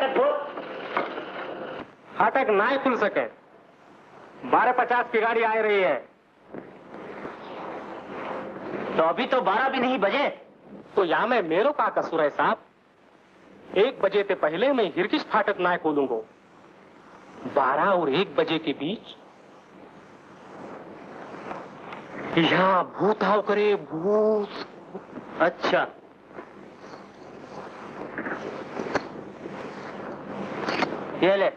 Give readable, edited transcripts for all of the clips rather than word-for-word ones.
फाटक खोल। फाटक ना ही खुल सके। 12:50 की गाड़ी आ रही है। तो अभी तो 12 भी नहीं बजे। तो यहाँ में मेरो का कसूर है साहब? 1 बजे से पहले मैं हिरकिश फाटक ना खोलूंगा। 12 और 1 बजे के बीच यहाँ भूत आओ करे, भूत। अच्छा, ये ले।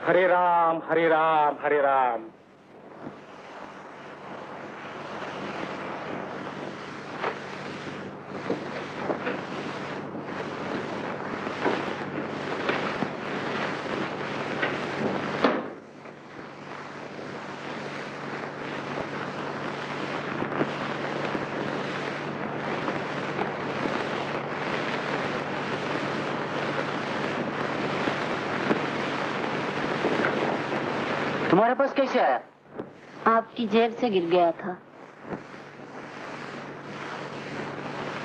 हरे राम हरे राम हरे राम। तुम्हारे पास कैसे आया? आपकी जेब से गिर गया था।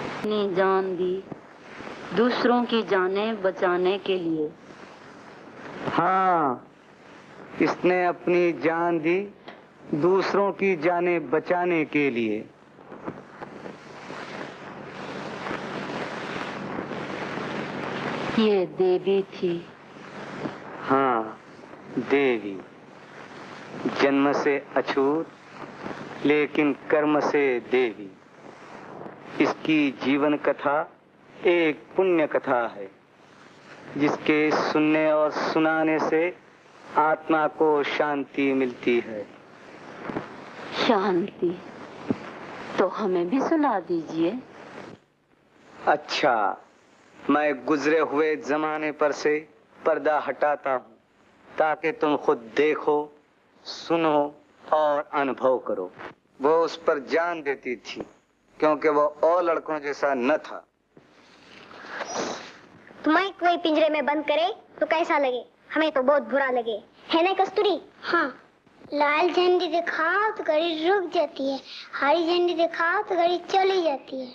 अपनी जान दी दूसरों की जानें बचाने के लिए। हाँ, इसने अपनी जान दी दूसरों की जानें बचाने के लिए। ये देवी थी। हाँ, देवी। जन्म से अछूत लेकिन कर्म से देवी। इसकी जीवन कथा एक पुण्य कथा है, जिसके सुनने और सुनाने से आत्मा को शांति मिलती है। शांति? तो हमें भी सुना दीजिए। अच्छा, मैं गुजरे हुए जमाने पर से पर्दा हटाता हूँ ताकि तुम खुद देखो, सुनो और अनुभव करो। वो उस पर जान देती थी क्योंकि वो और लड़कों जैसा न था। तुम्हें कोई पिंजरे में बंद करे तो कैसा लगे? हमें तो बहुत बुरा लगे, है ना कस्तूरी? हाँ, लाल झंडी दिखाओ तो गाड़ी रुक जाती है, हरी झंडी दिखाओ तो गाड़ी चली जाती है।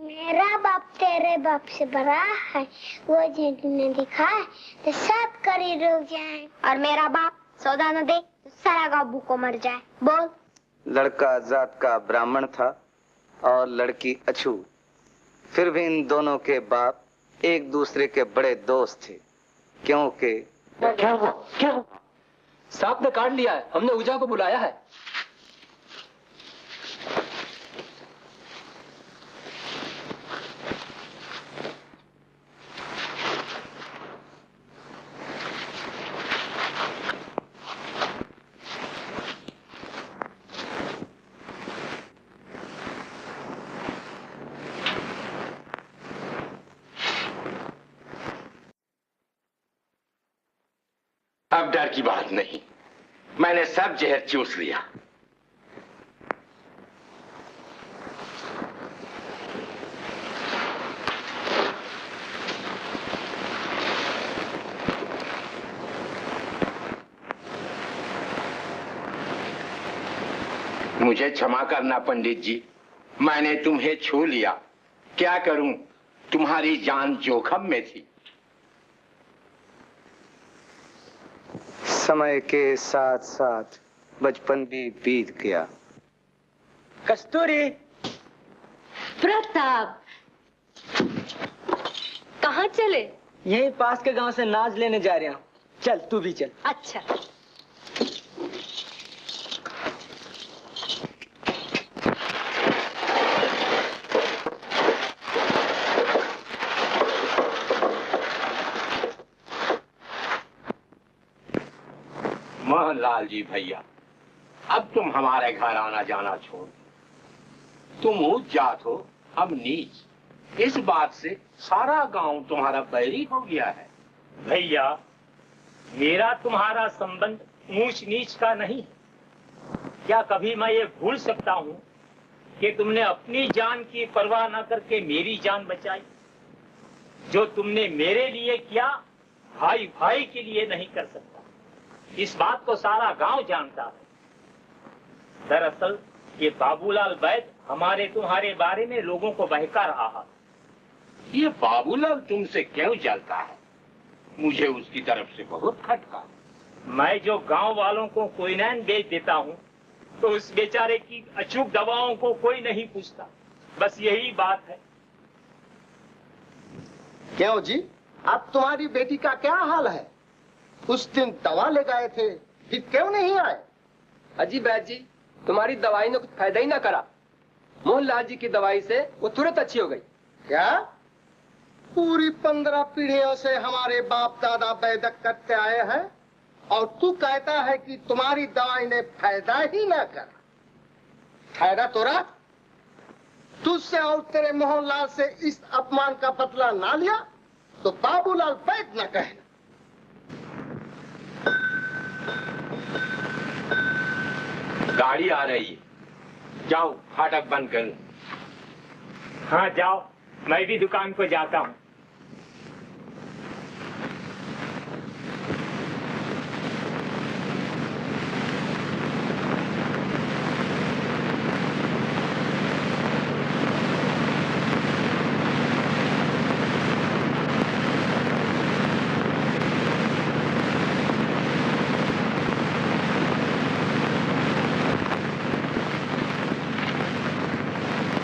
मेरा बाप तेरे बाप से बड़ा है, वो झंडी न दिखाए तो सब गाड़ी रुक जाए। और मेरा बाप सौदा न दे तो सारा गाँव भूखों मर जाए। बोल। लड़का जात का ब्राह्मण था और लड़की अछूत। फिर भी इन दोनों के बाप एक दूसरे के बड़े दोस्त थे, क्योंकि क्या हुआ? सांप ने काट लिया है। हमने ऊजा को बुलाया है। अब डर की बात नहीं, मैंने सब जहर चूस लिया। मुझे क्षमा करना पंडित जी, मैंने तुम्हें छू लिया। क्या करूं, तुम्हारी जान जोखिम में थी। समय के साथ साथ बचपन भी बीत गया। कस्तूरी। प्रताप, कहाँ चले? यहीं पास के गांव से नाज लेने जा रहे हैं। चल तू भी चल। अच्छा। मोहनलाल जी भैया, अब तुम हमारे घर आना जाना छोड़। तुम ऊंच जात हो, हम नीच। इस बात से सारा गांव तुम्हारा बैरी हो गया है। भैया, मेरा तुम्हारा संबंध ऊंच नीच का नहीं है। क्या कभी मैं ये भूल सकता हूँ कि तुमने अपनी जान की परवाह न करके मेरी जान बचाई? जो तुमने मेरे लिए किया, भाई भाई के लिए नहीं कर सकता। इस बात को सारा गांव जानता है। दरअसल ये बाबूलाल वैद हमारे तुम्हारे बारे में लोगों को बहका रहा है। ये बाबूलाल तुमसे क्यों जलता है? मुझे उसकी तरफ से बहुत खटका। मैं जो गांव वालों को क्विनैन बेच देता हूँ तो उस बेचारे की अचूक दवाओं को कोई नहीं पूछता। बस यही बात है। क्यों जी, अब तुम्हारी बेटी का क्या हाल है? उस दिन दवा ले गए थे, फिर क्यों नहीं आए? अजी बैद जी, तुम्हारी दवाई ने कुछ फायदा ही ना करा। मोहनलाल जी की दवाई से वो तुरंत अच्छी हो गई। क्या? पूरी 15 पीढ़ियों से हमारे बाप दादा वैदक करते आए हैं और तू कहता है कि तुम्हारी दवाई ने फायदा ही ना करा। फायदा तो रहा, तुझसे और तेरे मोहनलाल से इस अपमान का बदला ना लिया तो बाबूलाल वैद न कहना। गाड़ी आ रही है, जाओ फाटक बंद कर। हाँ जाओ, मैं भी दुकान को जाता हूँ।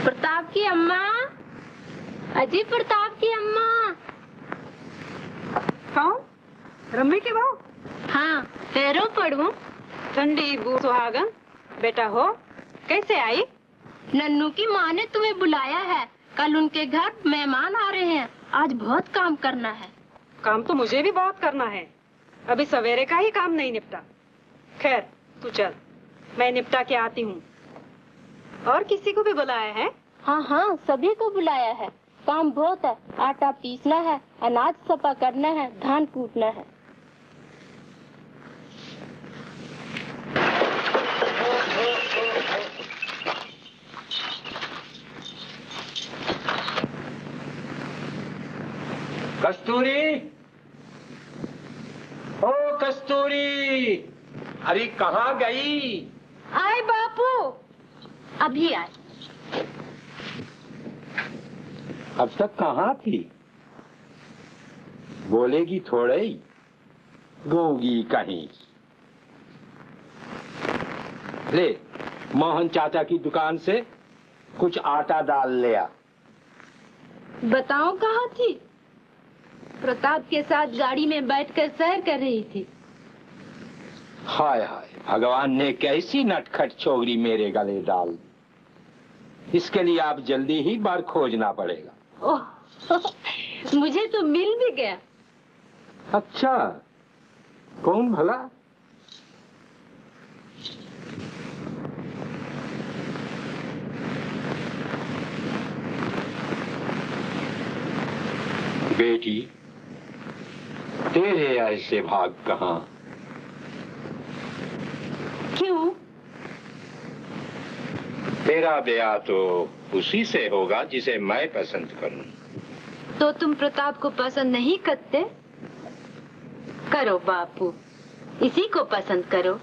प्रताप की अम्मा, अजी प्रताप की अम्मा। कौन? रम्मी की बहू? हाँ, पैरों पड़ू। ठंडी बू सुहागन, बेटा हो, कैसे आई? नन्नू की माँ ने तुम्हें बुलाया है। कल उनके घर मेहमान आ रहे हैं। आज बहुत काम करना है। काम तो मुझे भी बहुत करना है। अभी सवेरे का ही काम नहीं निपटा। खैर तू चल, मैं निपटा के आती हूँ। और किसी को भी बुलाया है? हाँ हाँ, सभी को बुलाया है। काम बहुत है। आटा पीसना है, अनाज सफा करना है, धान कूटना है। कस्तूरी, ओ कस्तूरी, अरे कहाँ गई? आए बापू, अभी आए। अब तक कहाँ थी? बोलेगी थोड़े ही, गूंगी कहीं। ले, मोहन चाचा की दुकान से कुछ आटा दाल ले आ। बताओ कहाँ थी? प्रताप के साथ गाड़ी में बैठकर सैर कर रही थी। हाय हाय, भगवान ने कैसी नटखट छोकरी मेरे गले डाल दी। इसके लिए आप जल्दी ही बार खोजना पड़ेगा। ओह, मुझे तो मिल भी गया। अच्छा, कौन भला? बेटी, तेरे ऐसे भाग कहाँ? क्यों? तेरा ब्याह तो उसी से होगा जिसे मैं पसंद करूं। तो तुम प्रताप को पसंद नहीं करते? करो बापू, इसी को पसंद करो।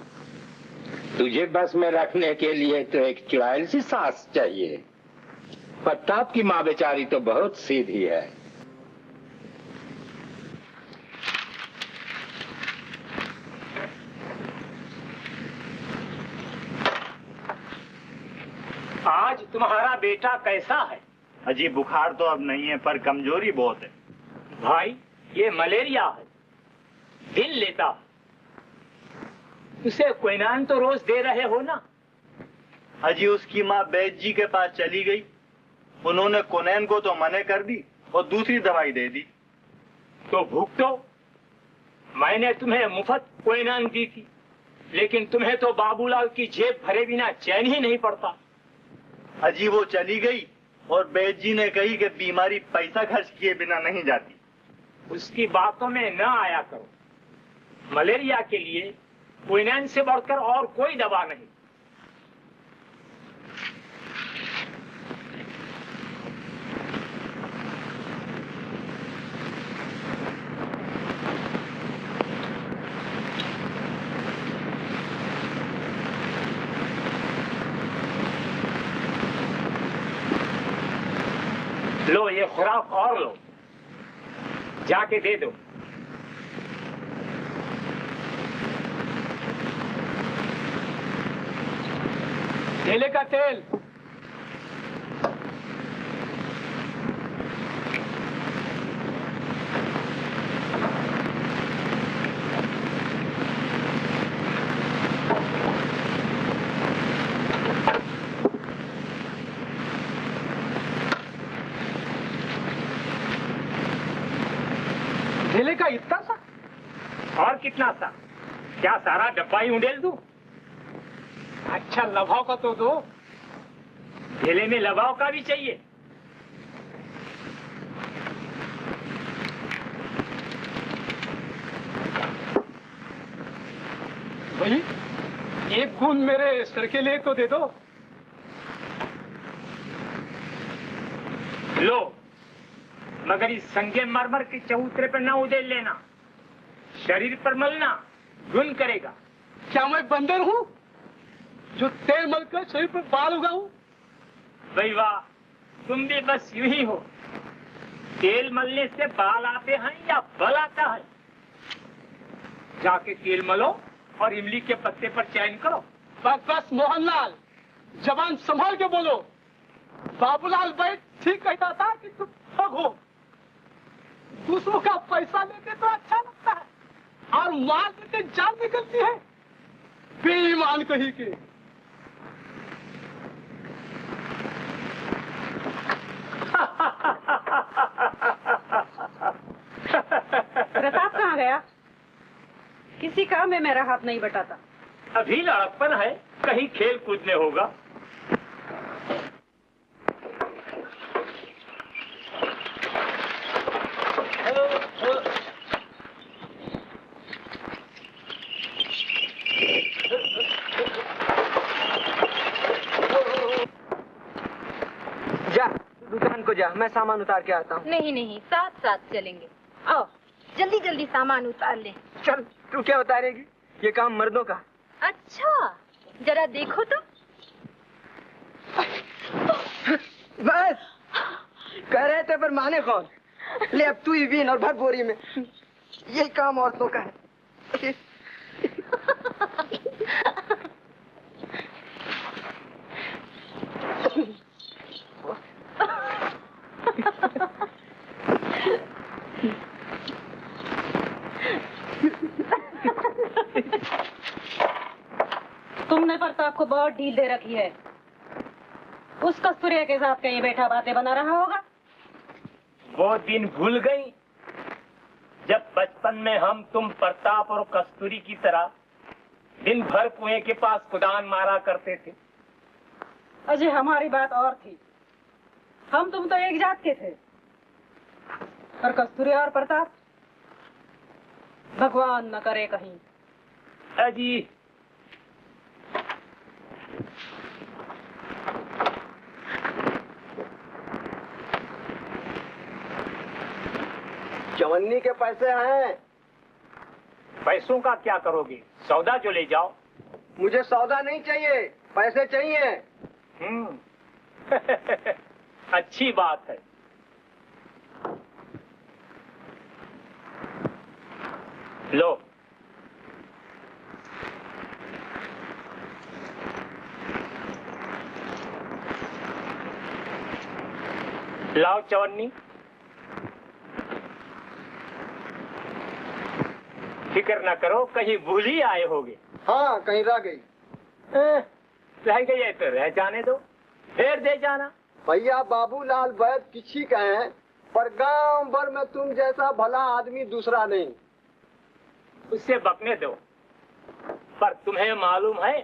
तुझे बस में रखने के लिए तो एक चुड़ैल सी सास चाहिए। प्रताप की माँ बेचारी तो बहुत सीधी है। आज तुम्हारा बेटा कैसा है? अजी बुखार तो अब नहीं है, पर कमजोरी बहुत है। भाई, ये मलेरिया है, दिन लेता। उसे क्विनाइन तो रोज दे रहे हो ना? अजी उसकी माँ बैद जी के पास चली गई। उन्होंने क्विनाइन को तो मना कर दी और दूसरी दवाई दे दी। तो भुगतो। मैंने तुम्हें मुफ्त क्विनाइन दी थी, लेकिन तुम्हें तो बाबूलाल की जेब भरे बिना चैन ही नहीं पड़ता। अजी वो चली गई और बैद जी ने कही कि बीमारी पैसा खर्च किए बिना नहीं जाती। उसकी बातों में न आया करो। मलेरिया के लिए क्विनाइन से बढ़कर और कोई दवा नहीं। लो, ये खुराक और लो, जाके दे दो। केले का तेल। केले का इतना सा? और कितना सा? क्या सारा डब्बा ही उंडेल दूं? अच्छा लभाव का तो दो। केले में लबाव का भी चाहिए। भाई एक बूंद मेरे सर के लिए तो दे दो। लो, मगर इस संगे मरमर के चबूतरे पर ना उधेल लेना, शरीर पर मलना घुन करेगा। क्या मैं बंदर हूँ जो तेल मलकर शरीर पर बाल उगाऊं? भाई वाह, तुम भी बस यूं ही हो। तेल मलने से बाल आते हैं या बल आता है? जाके तेल मलो और इमली के पत्ते पर चयन करो। बस बस मोहनलाल, जबान संभाल के बोलो। बाबूलाल भाई ठीक कहता था कि तुम ठग हो। दूसरों का पैसा लेते तो अच्छा लगता है और माल देते जान निकलती है। बेईमान कहीं के। प्रताप कहाँ गया? किसी काम में मेरा हाथ नहीं बटाता। अभी लड़कपन है, कहीं खेल कूद में होगा। जा दुकान को जा, मैं सामान उतार के आता हूँ। नहीं नहीं, साथ साथ चलेंगे। आओ जल्दी जल्दी सामान उतार ले। चल, तू क्या उतारेगी? ये काम मर्दों का। अच्छा, जरा देखो तो। बस कह रहे थे पर माने कौन? ले अब तू ही बीन और भर बोरी में। ये काम औरतों का है। तुमने प्रताप को बहुत ढील दे रखी है। उस कस्तूरिया के साथ कहीं बैठा बातें बना रहा होगा। वो दिन भूल गई जब बचपन में हम तुम प्रताप और कस्तूरी की तरह दिन भर कुएं के पास कुदान मारा करते थे। अजय हमारी बात और थी। हम तुम तो एक जात के थे, पर कस्तूरिया और प्रताप भगवान न करे कहीं। अजी चवन्नी के पैसे हैं। पैसों का क्या करोगे? सौदा जो ले जाओ। मुझे सौदा नहीं चाहिए, पैसे चाहिए। अच्छी बात है। लो, लाओ चवन्नी। फिक्र न करो, कहीं भूल ही आए होगे। हाँ, कहीं रह गई। रह गई है तो रह जाने दो, फिर दे जाना। भैया बाबूलाल वैद किसी का है, पर गांव भर में तुम जैसा भला आदमी दूसरा नहीं। उससे बकने दो। पर तुम्हें मालूम है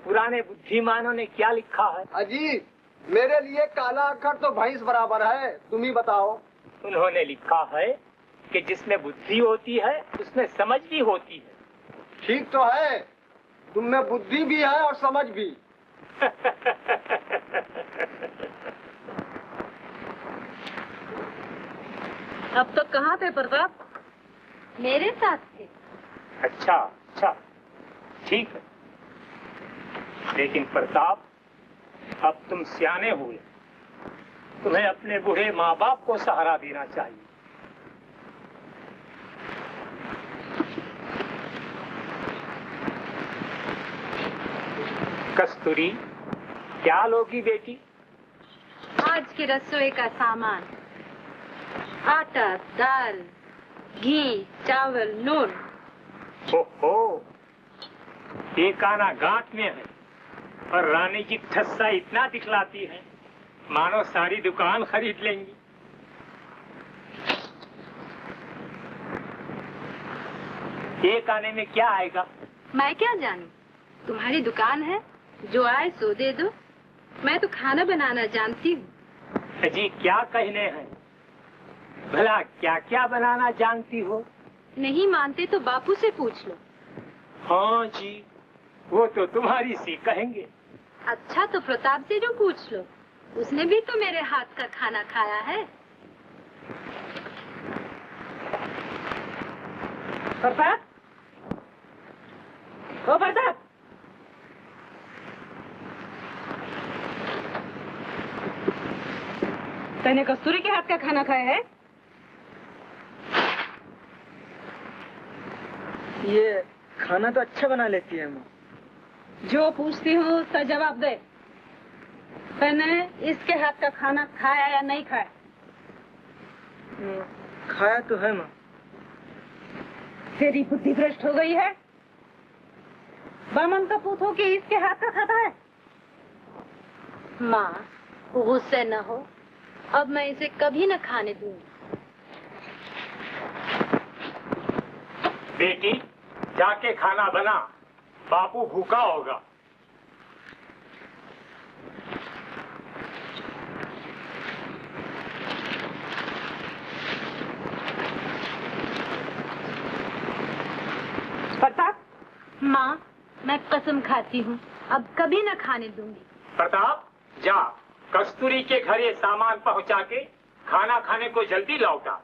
पुराने बुद्धिमानों ने क्या लिखा है? अजी, मेरे लिए काला अक्षर तो भैंस बराबर है, तुम ही बताओ। उन्होंने लिखा है कि जिसमें बुद्धि होती है उसमें समझ भी होती है। ठीक तो है, तुम में बुद्धि भी है और समझ भी। अब तक कहाँ थे प्रताप? मेरे साथ थे। अच्छा अच्छा, ठीक है। लेकिन प्रताप, अब तुम सियाने हुए, तुम्हें अपने बूढ़े माँ बाप को सहारा देना चाहिए। कस्तूरी, क्या लोगी बेटी? आज के रसोई का सामान, आटा, दाल, घी, चावल, नून। ओहो, एक आना गांठ में है और रानी की ठस्सा इतना दिखलाती है मानो सारी दुकान खरीद लेंगी। एक आने में क्या आएगा? मैं क्या जानूं? तुम्हारी दुकान है, जो आए सो दे दो। मैं तो खाना बनाना जानती हूँ। जी क्या कहने हैं? भला क्या क्या बनाना जानती हो? नहीं मानते तो बापू से पूछ लो। हाँ जी, वो तो तुम्हारी सी कहेंगे। अच्छा तो प्रताप से जो पूछ लो, उसने भी तो मेरे हाथ का खाना खाया है। प्रताप, ओ प्रताप, तूने कस्तूरी के हाथ का खाना खाया है? ये खाना तो अच्छा बना लेती है माँ। जो पूछती हूँ उसका जवाब दे। तूने इसके हाथ का खाना खाया या नहीं खाया? खाया तो है माँ। तेरी बुद्धि भ्रष्ट हो गई है। बामन का पूत हो कि इसके हाथ का खाता है? माँ गुस्से न हो, अब मैं इसे कभी न खाने दूंगी। बेटी जाके खाना बना, बापू भूखा होगा। प्रताप, माँ मैं कसम खाती हूँ, अब कभी न खाने दूंगी। प्रताप जा, कस्तूरी के घर ये सामान पहुंचा के खाना खाने को जल्दी लौटा।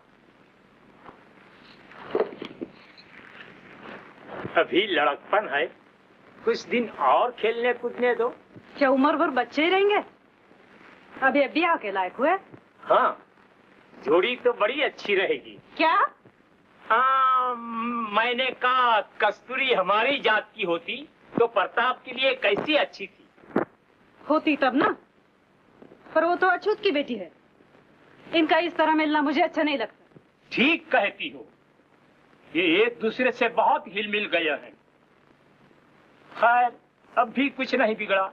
अभी लड़कपन है, कुछ दिन और खेलने कूदने दो। क्या उम्र भर बच्चे ही रहेंगे? अभी ब्याह के लायक हुए? हाँ, जोड़ी तो बड़ी अच्छी रहेगी। क्या? मैंने कहा कस्तूरी हमारी जात की होती तो प्रताप के लिए कैसी अच्छी थी। होती तब ना, पर वो तो अछूत की बेटी है। इनका इस तरह मिलना मुझे अच्छा नहीं लगता। ठीक कहती हो, ये एक दूसरे से बहुत हिल मिल गए हैं। खैर अब भी कुछ नहीं बिगड़ा।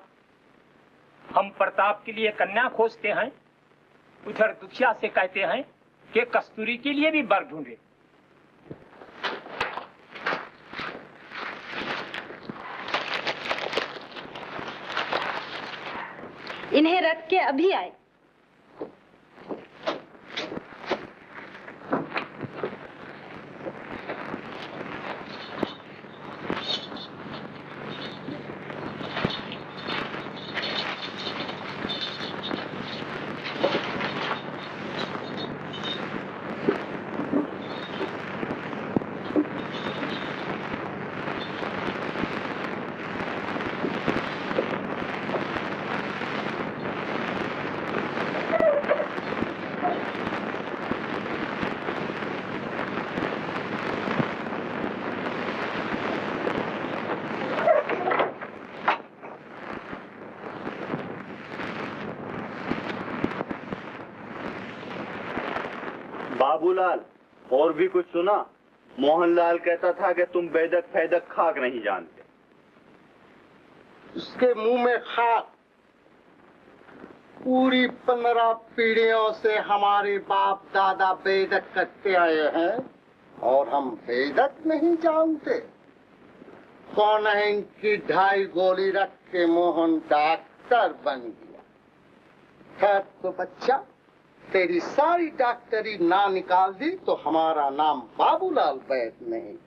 हम प्रताप के लिए कन्या खोजते हैं, उधर दुखिया से कहते हैं कि कस्तूरी के लिए भी वर ढूंढे। इन्हें रख के अभी आए। बाबूलाल, और भी कुछ सुना? मोहनलाल कहता था कि तुम बेदक फैदक खाक नहीं जानते। उसके मुंह में खाक। पूरी 15 पीढ़ियों से हमारे बाप दादा बेदक करते आए हैं और हम बेदक नहीं जानते। कौन है इनकी 2.5 गोली रख के मोहन डॉक्टर बन गया। खैर तो बच्चा, तेरी सारी डॉक्टरी ना निकाल दी तो हमारा नाम बाबूलाल बैद नहीं।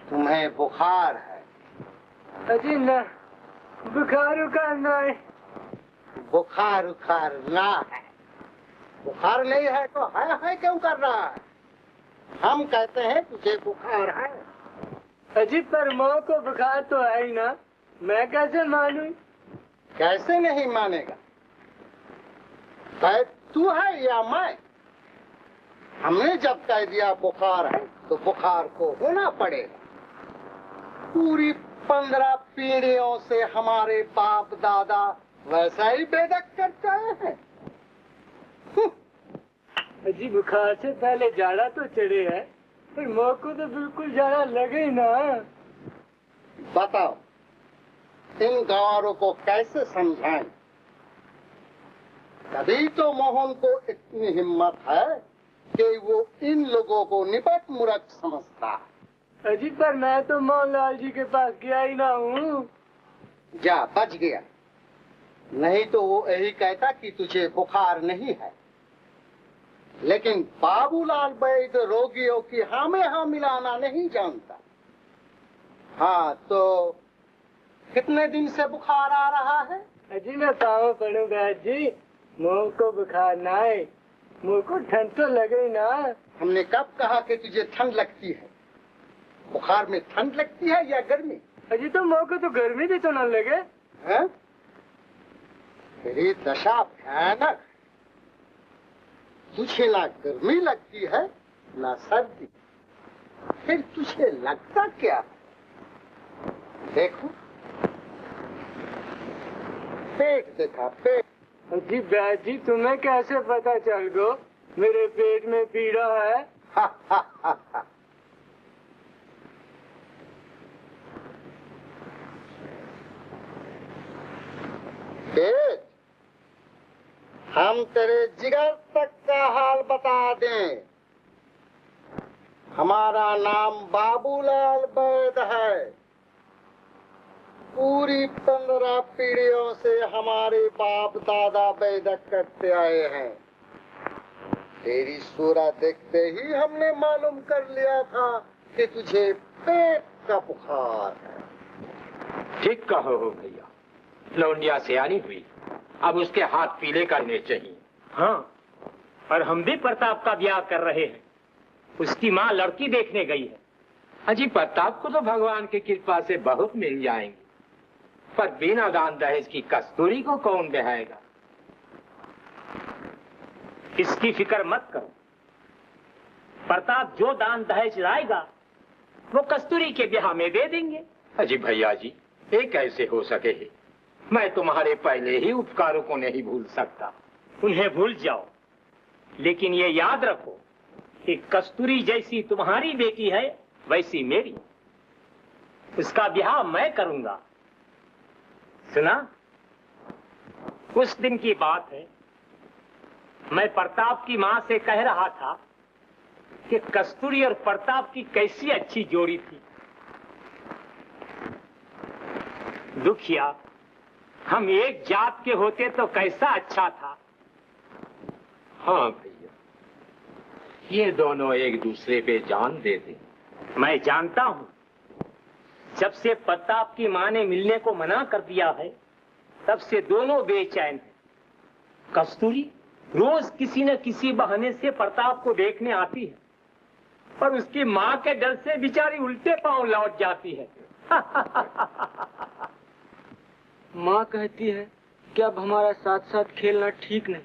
तुम्हें बुखार है? अजी ना, बुखार उखार ना है। बुखार उखार ना है बुखार नहीं है तो है क्यों कर रहा है? हम कहते हैं तुझे बुखार है। अजी पर माँ को बुखार तो है ही ना, मैं कैसे मानूं? कैसे नहीं मानेगा? तू है या मैं? हमने जब कह दिया बुखार है तो बुखार को होना पड़ेगा। पूरी 15 पीढ़ियों से हमारे बाप दादा वैसा ही बेदक करते हैं। अजी बुखार से पहले जाड़ा तो चढ़े है, पर माँ को तो बिल्कुल जाड़ा लगे ही ना। बताओ इन गंवारों को कैसे समझाएं? तभी तो मोहन को इतनी हिम्मत है कि वो इन लोगों को निपट मूर्ख समझता है। अजी पर मैं तो मोहनलाल जी के पास गया ही ना हूँ। जा बच गया, नहीं तो वो यही कहता कि तुझे बुखार नहीं है। लेकिन बाबूलाल वैद रोगियों की हाँ में हाँ मिलाना नहीं जानता। हाँ तो कितने दिन से बुखार आ रहा है? अजी मैं पाँव पड़ू बैद जी, मुँह को बुखार ना है, मुँह को ठंड तो लगे ना। हमने कब कहा कि तुझे ठंड लगती है? बुखार में ठंड लगती है या गर्मी? अजी तो मुँह को तो गर्मी भी तो न लगे। हैं? तेरी दशा भयानक। तुझे ना गर्मी लगती है ना सर्दी, फिर तुझे लगता क्या? देखो पेट देखा, पेट। अजी बैद जी तुम्हें कैसे पता चल गो मेरे पेट में पीड़ा है? पेट, हम तेरे जिगर तक का हाल बता दें। हमारा नाम बाबूलाल वैद है। पूरी 15 पीढ़ियों से हमारे बाप दादा वैदक करते आए हैं। तेरी सूरत देखते ही हमने मालूम कर लिया था कि तुझे पेट का बुखार है। ठीक कहो हो भैया, लौंडिया सियानी हुई, अब उसके हाथ पीले करने चाहिए। हाँ, और हम भी प्रताप का ब्याह कर रहे हैं। उसकी माँ लड़की देखने गई है। अजी प्रताप को तो भगवान की कृपा से बहुत मिल जाएंगे, पर बिना दान दहेज की कस्तूरी को कौन बहाएगा? इसकी फिक्र मत करो, प्रताप जो दान दहेज लाएगा वो कस्तूरी के ब्याह में दे देंगे। अजी भैया जी, ये कैसे हो सके? मैं तुम्हारे पहले ही उपकारों को नहीं भूल सकता। उन्हें भूल जाओ, लेकिन ये याद रखो कि कस्तूरी जैसी तुम्हारी बेटी है वैसी मेरी। उसका ब्याह मैं करूंगा। सुना? उस दिन की बात है, मैं प्रताप की माँ से कह रहा था कि कस्तूरी और प्रताप की कैसी अच्छी जोड़ी थी। दुखिया, हम एक जात के होते तो कैसा अच्छा था। हाँ भैया, ये दोनों एक दूसरे पे जान देते। मैं जानता हूँ, जब से प्रताप की माँ ने मिलने को मना कर दिया है, तब से दोनों बेचैन हैं। कस्तूरी रोज किसी न किसी बहाने से प्रताप को देखने आती है, पर उसकी माँ के डर से बेचारी उल्टे पांव लौट जाती है। माँ कहती है कि अब हमारा साथ साथ खेलना ठीक नहीं।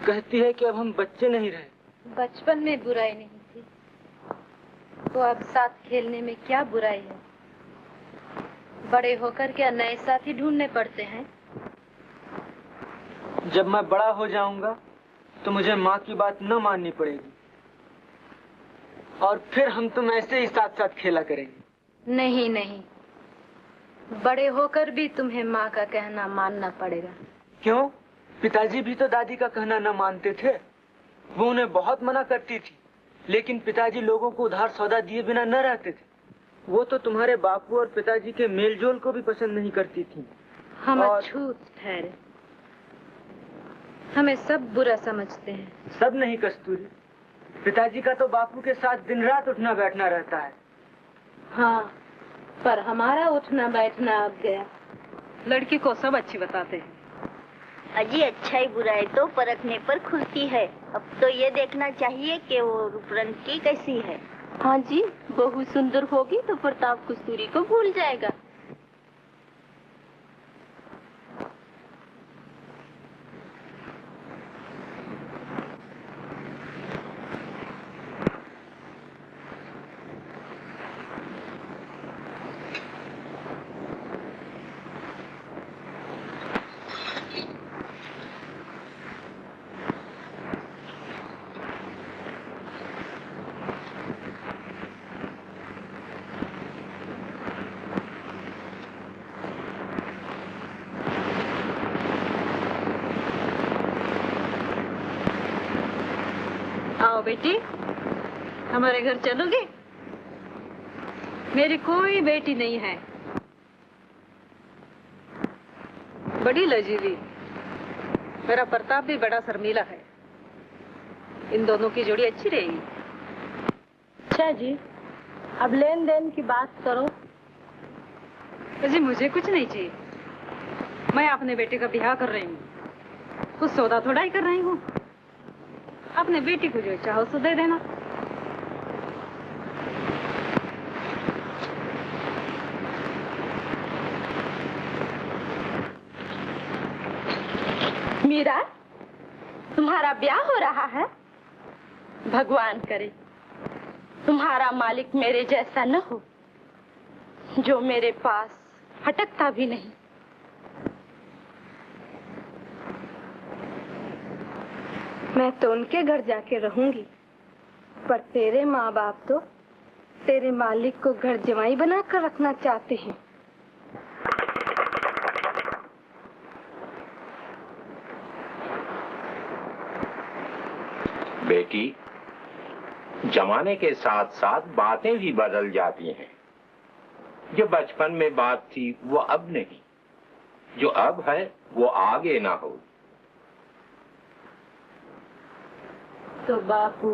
कहती है कि अब हम बच्चे नहीं रहे। बचपन में बुराई नहीं थी, तो अब साथ खेलने में क्या बुराई है? बड़े होकर क्या नए साथी ढूंढने पड़ते हैं? जब मैं बड़ा हो जाऊंगा तो मुझे माँ की बात न माननी पड़ेगी, और फिर हम तुम ऐसे ही साथ साथ खेला करेंगे। नहीं नहीं, बड़े होकर भी तुम्हें माँ का कहना मानना पड़ेगा। क्यों? पिताजी भी तो दादी का कहना न मानते थे। वो उन्हें बहुत मना करती थी, लेकिन पिताजी लोगों को उधार सौदा दिए बिना न रहते थे। वो तो तुम्हारे बापू और पिताजी के मेलजोल को भी पसंद नहीं करती थी। हम अछूत ठहरे, हमें सब बुरा समझते हैं। सब नहीं कस्तूरी, पिताजी का तो बापू के साथ दिन रात उठना बैठना रहता है। हाँ, पर हमारा उठना बैठना अब गया। लड़की को सब अच्छी बताते हैं। अजी अच्छाई बुराई तो परखने पर खुलती है। अब तो ये देखना चाहिए कि वो रूपरंग की कैसी है। हाँ जी, बहू सुंदर होगी तो प्रताप कस्तूरी को भूल जाएगा। आओ बेटी, हमारे घर चलोगे? मेरी कोई बेटी नहीं है, बड़ी लजीली। मेरा प्रताप भी बड़ा शर्मीला है। इन दोनों की जोड़ी अच्छी रहेगी। अच्छा जी, अब लेन देन की बात करो। जी मुझे कुछ नहीं चाहिए, मैं अपने बेटे का ब्याह कर रही हूँ, कुछ सौदा थोड़ा ही कर रही हूँ। अपने बेटी को जो चाहो सो दे देना। मीरा, तुम्हारा ब्याह हो रहा है? भगवान करे तुम्हारा मालिक मेरे जैसा न हो, जो मेरे पास हटकता भी नहीं। मैं तो उनके घर जाके रहूंगी, पर तेरे माँ बाप तो तेरे मालिक को घर जमाई बनाकर रखना चाहते हैं। बेटी, जमाने के साथ साथ बातें भी बदल जाती हैं। जो बचपन में बात थी वो अब नहीं, जो अब है वो आगे ना हो। तो बापू,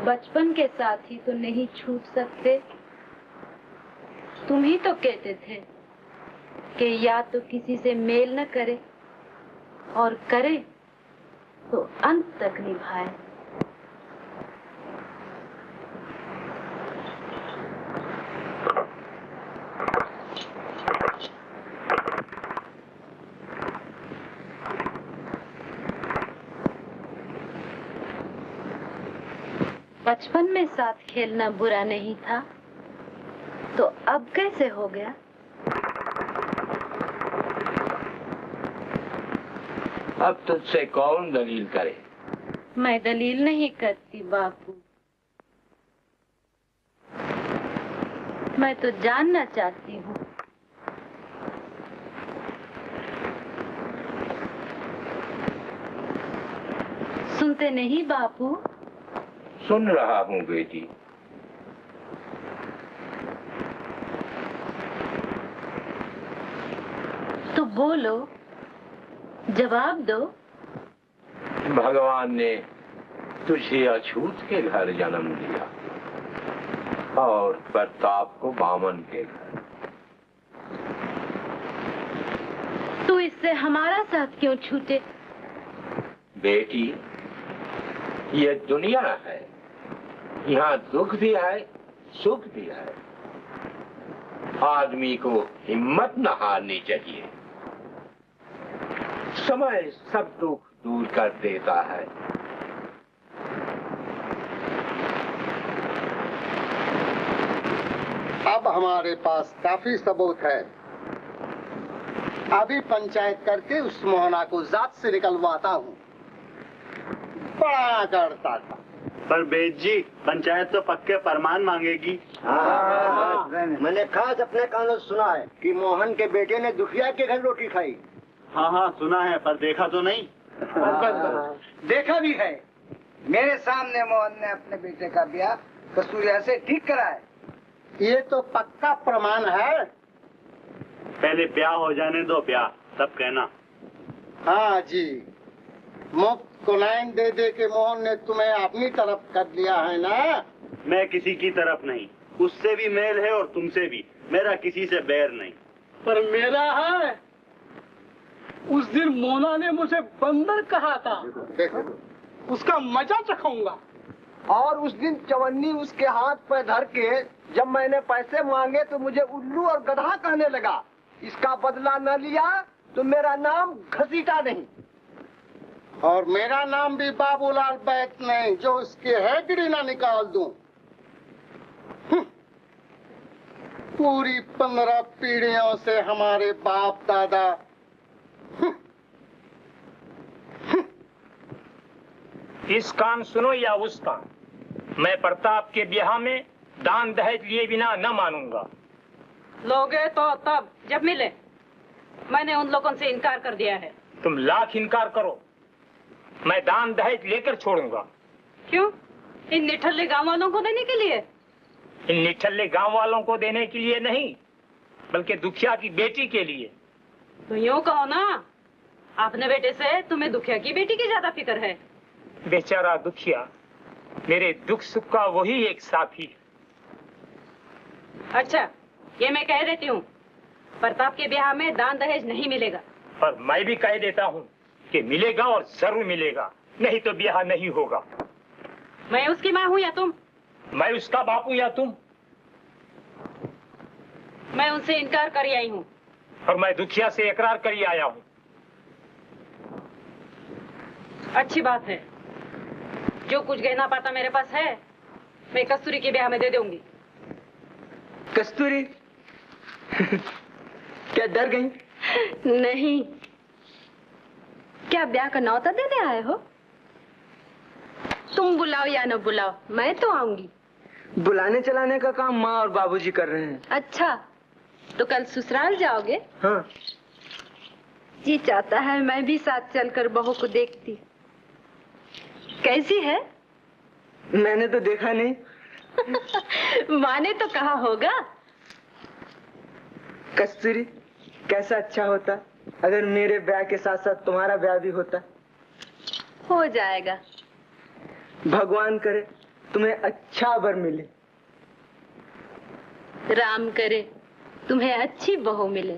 बचपन के साथ ही तो नहीं छूट सकते। तुम ही तो कहते थे कि या तो किसी से मेल न करे और करे तो अंत तक निभाए। बचपन में साथ खेलना बुरा नहीं था, तो अब कैसे हो गया? अब तुझसे कौन दलील करे? मैं दलील नहीं करती बापू, मैं तो जानना चाहती हूँ। सुनते नहीं बापू? सुन रहा हूँ बेटी। तो बोलो, जवाब दो। भगवान ने तुझे अछूत के घर जन्म दिया और प्रताप को बामन के घर। तू इससे हमारा साथ क्यों छूटे? बेटी, ये दुनिया है, यहाँ दुख भी है सुख भी है। आदमी को हिम्मत न हारनी चाहिए। समय सब दुख दूर कर देता है। अब हमारे पास काफी सबूत है। अभी पंचायत करके उस मोहना को जात से निकलवाता हूँ। बड़ा करता था। पर बेद जी, पंचायत तो पक्के फरमान मांगेगी। मैंने खास अपने कानों सुना है कि मोहन के बेटे ने दुखिया के घर रोटी खाई। हाँ हाँ सुना है, पर देखा तो नहीं। देखा भी है। मेरे सामने मोहन ने अपने बेटे का ब्याह कस्तूरिया से ठीक करा है। ये तो पक्का प्रमाण है। पहले ब्याह हो जाने दो, ब्याह तब कहना। हाँ जी, मुफ्त कुनैन दे दे के मोहन ने तुम्हें अपनी तरफ कर लिया है ना। मैं किसी की तरफ नहीं, उससे भी मेल है और तुमसे भी। मेरा किसी से बैर नहीं। पर मेरा है। उस दिन मोना ने मुझे बंदर कहा था, उसका मजा चखाऊंगा। और उस दिन चवन्नी उसके हाथ पे धर के जब मैंने पैसे मांगे तो मुझे उल्लू और गधा कहने लगा। इसका बदला न लिया तो मेरा नाम घसीटा नहीं। और मेरा नाम भी बाबूलाल बैत नहीं, जो उसकी हेगड़ी ना निकाल दूं। पूरी 15 पीढ़ियों से हमारे बाप दादा इस कान सुनो या उस कान, मैं प्रताप के ब्याह में दान दहेज लिए बिना न मानूंगा। लोगे तो तब जब मिले। मैंने उन लोगों से इनकार कर दिया है। तुम लाख इनकार करो, मैं दान दहेज लेकर छोड़ूंगा। क्यों? इन निठल्ले गांव वालों को देने के लिए? इन निठल्ले गांव वालों को देने के लिए नहीं, बल्कि दुखिया की बेटी के लिए। तो यूँ कहो ना, अपने बेटे से तुम्हें दुखिया की बेटी की ज्यादा फिक्र है। बेचारा दुखिया मेरे दुख सुख का वही एक साथी है। अच्छा, ये मैं कह देती हूँ, प्रताप के ब्याह में दान दहेज नहीं मिलेगा। और मैं भी कह देता हूँ कि मिलेगा और जरूर मिलेगा, नहीं तो ब्याह नहीं होगा। मैं उसकी माँ हूँ या तुम? मैं उसका बाप हूँ या तुम? मैं उनसे इनकार कर आई हूँ। और मैं दुखिया से इकरार कर आया हूँ। अच्छी बात है, जो कुछ गहना पाता मेरे पास है मैं कस्तूरी के ब्याह में दे दूंगी। कस्तूरी? क्या डर गई? नहीं, क्या ब्याह का न्योता देने आए हो? तुम बुलाओ या न बुलाओ, मैं तो आऊंगी। बुलाने चलाने का काम माँ और बाबूजी कर रहे हैं। अच्छा, तो कल ससुराल जाओगे? हाँ। जी चाहता है मैं भी साथ चलकर बहू को देखती। कैसी है? मैंने तो देखा नहीं। माँ ने तो कहा होगा। कस्तूरी, कैसा अच्छा होता अगर मेरे ब्याह के साथ साथ तुम्हारा ब्याह भी होता। हो जाएगा। भगवान करे तुम्हें अच्छा वर मिले। राम करे तुम्हें अच्छी बहू मिले।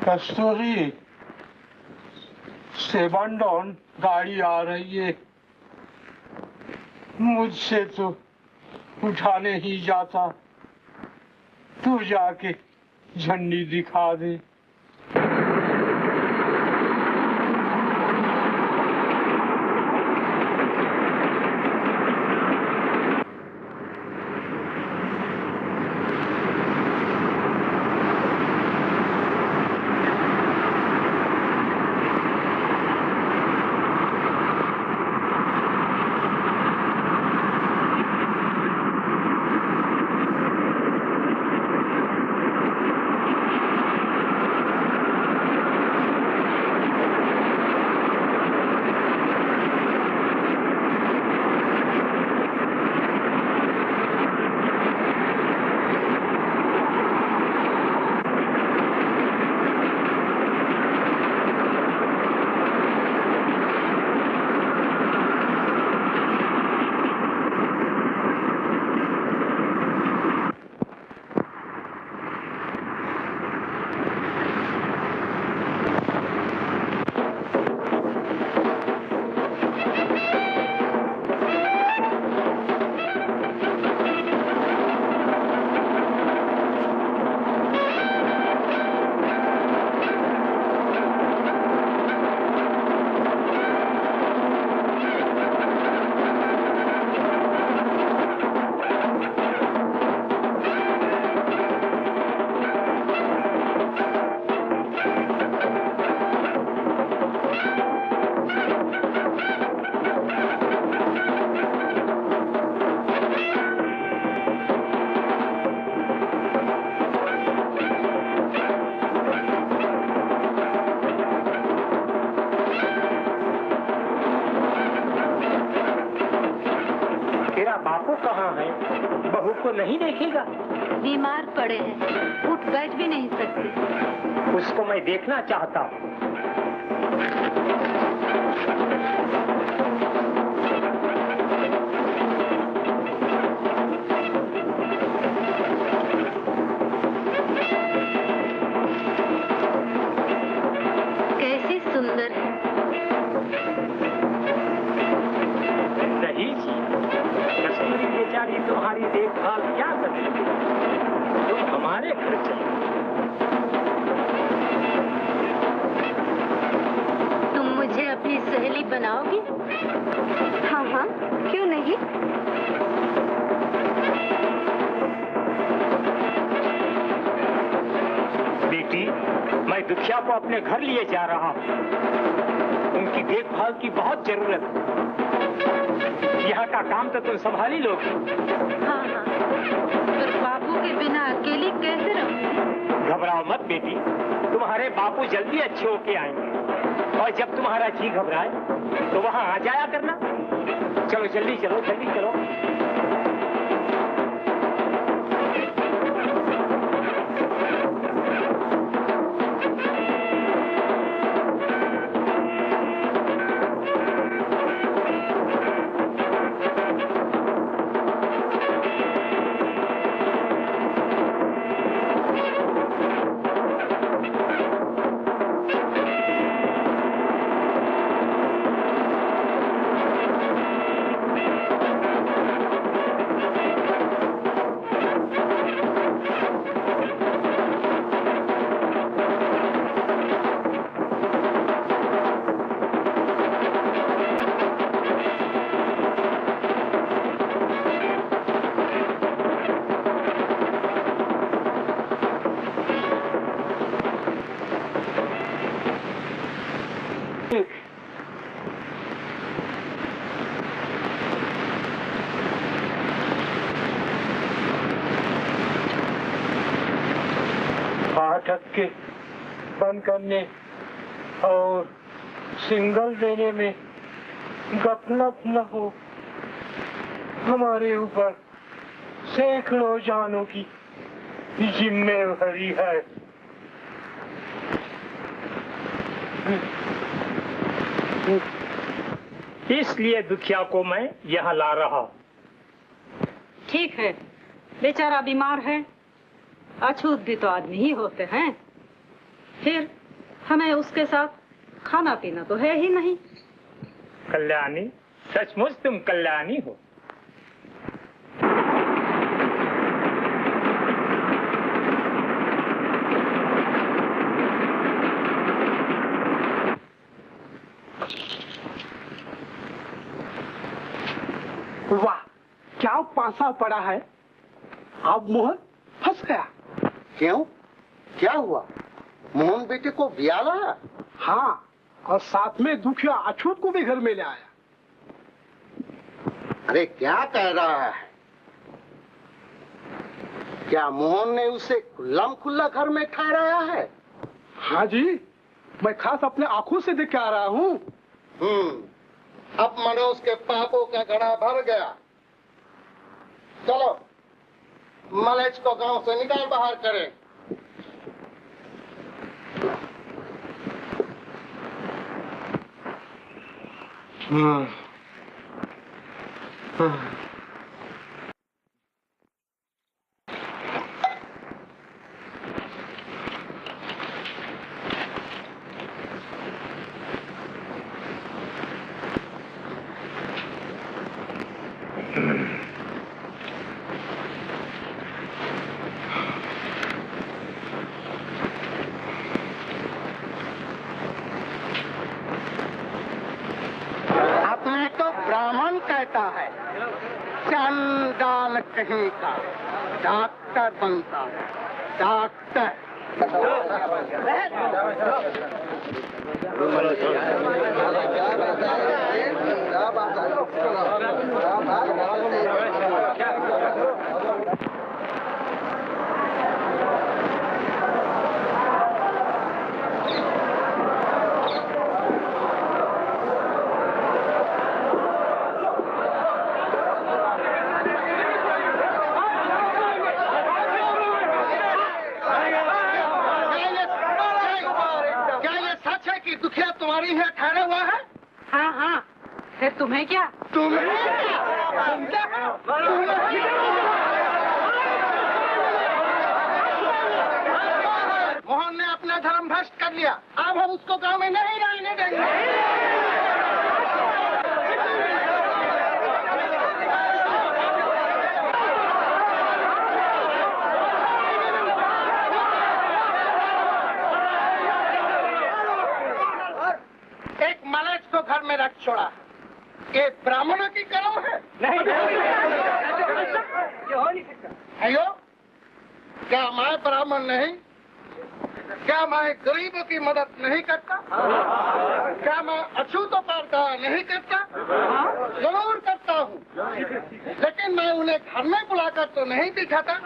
कस्तूरी, सेवांडोन गाड़ी आ रही है। मुझसे तो उठा नहीं जाता, तू जाके झंडी दिखा दे। नहीं देखेगा? बीमार पड़े हैं, उठ बैठ भी नहीं सकते। उसको मैं देखना चाहता हूँ। दुखिया को अपने घर लिए जा रहा हूँ। उनकी देखभाल की बहुत जरूरत है। यहाँ का काम तो तुम संभाल ही लोगे। हाँ हाँ, पर बाबू के बिना अकेली कैसे रहूंगी? घबराओ मत बेटी, तुम्हारे बापू जल्दी अच्छे होके आएंगे। और जब तुम्हारा जी घबराए तो वहाँ आ जाया करना। चलो जल्दी चलो, जल्दी चलो। फाटक के बंद करने और सिग्नल देने में गफलत न हो। हमारे ऊपर सैकड़ों जानों की जिम्मेवारी है। इसलिए दुखिया को मैं यहाँ ला रहा हूँ। ठीक है, बेचारा बीमार है। अछूत भी तो आदमी ही होते हैं। फिर हमें उसके साथ खाना पीना तो है ही नहीं। कल्याणी, सचमुच तुम कल्याणी हो। वाह, क्या पासा पड़ा है। अब मोहन फंस गया। क्यों, क्या हुआ? मोहन बेटे को ब्याह लाया? हाँ, और साथ में दुखिया अछूत को भी घर में ले आया। अरे क्या कह रहा है? क्या मोहन ने उसे खुल्लम खुल्ला घर में ठहराया है? हाँ जी, मैं खास अपने आंखों से देख के आ रहा हूँ। अब मनोज के पापों का घड़ा भर गया। चलो मलेच को गांव से निकाल बाहर करें। ब्राह्मण कहता है, चंडाल कहीं का डॉक्टर बनता है, डॉक्टर। दुखिया तुम्हारी है ठहरा हुआ है? हाँ हाँ, फिर तुम्हें क्या? मोहन ने अपना धर्म भ्रष्ट कर लिया। अब हम उसको गांव में नहीं रहने देंगे। घर में रख छोड़ा। ये ब्राह्मणों की कर्म है? नहीं, हो नहीं सकता। अयो, क्या मैं ब्राह्मण नहीं? क्या मैं गरीबों की मदद नहीं करता? क्या मैं अछूतों पर दया नहीं करता? जरूर करता हूँ, लेकिन मैं उन्हें घर में बुलाकर तो नहीं दिखाता।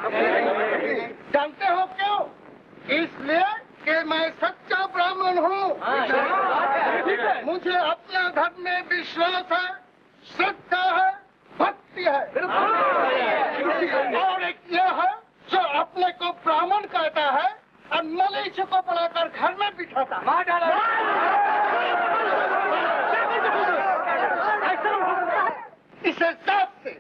जानते हो क्यों? इसलिए कि मैं सच्चा ब्राह्मण हूँ। मुझे अपने धर्म में विश्वास है, श्रद्धा है, भक्ति है। और एक ये है जो अपने को ब्राह्मण कहता है और मलेच्छ को बुलाकर घर में बिठाता। इसे जात से,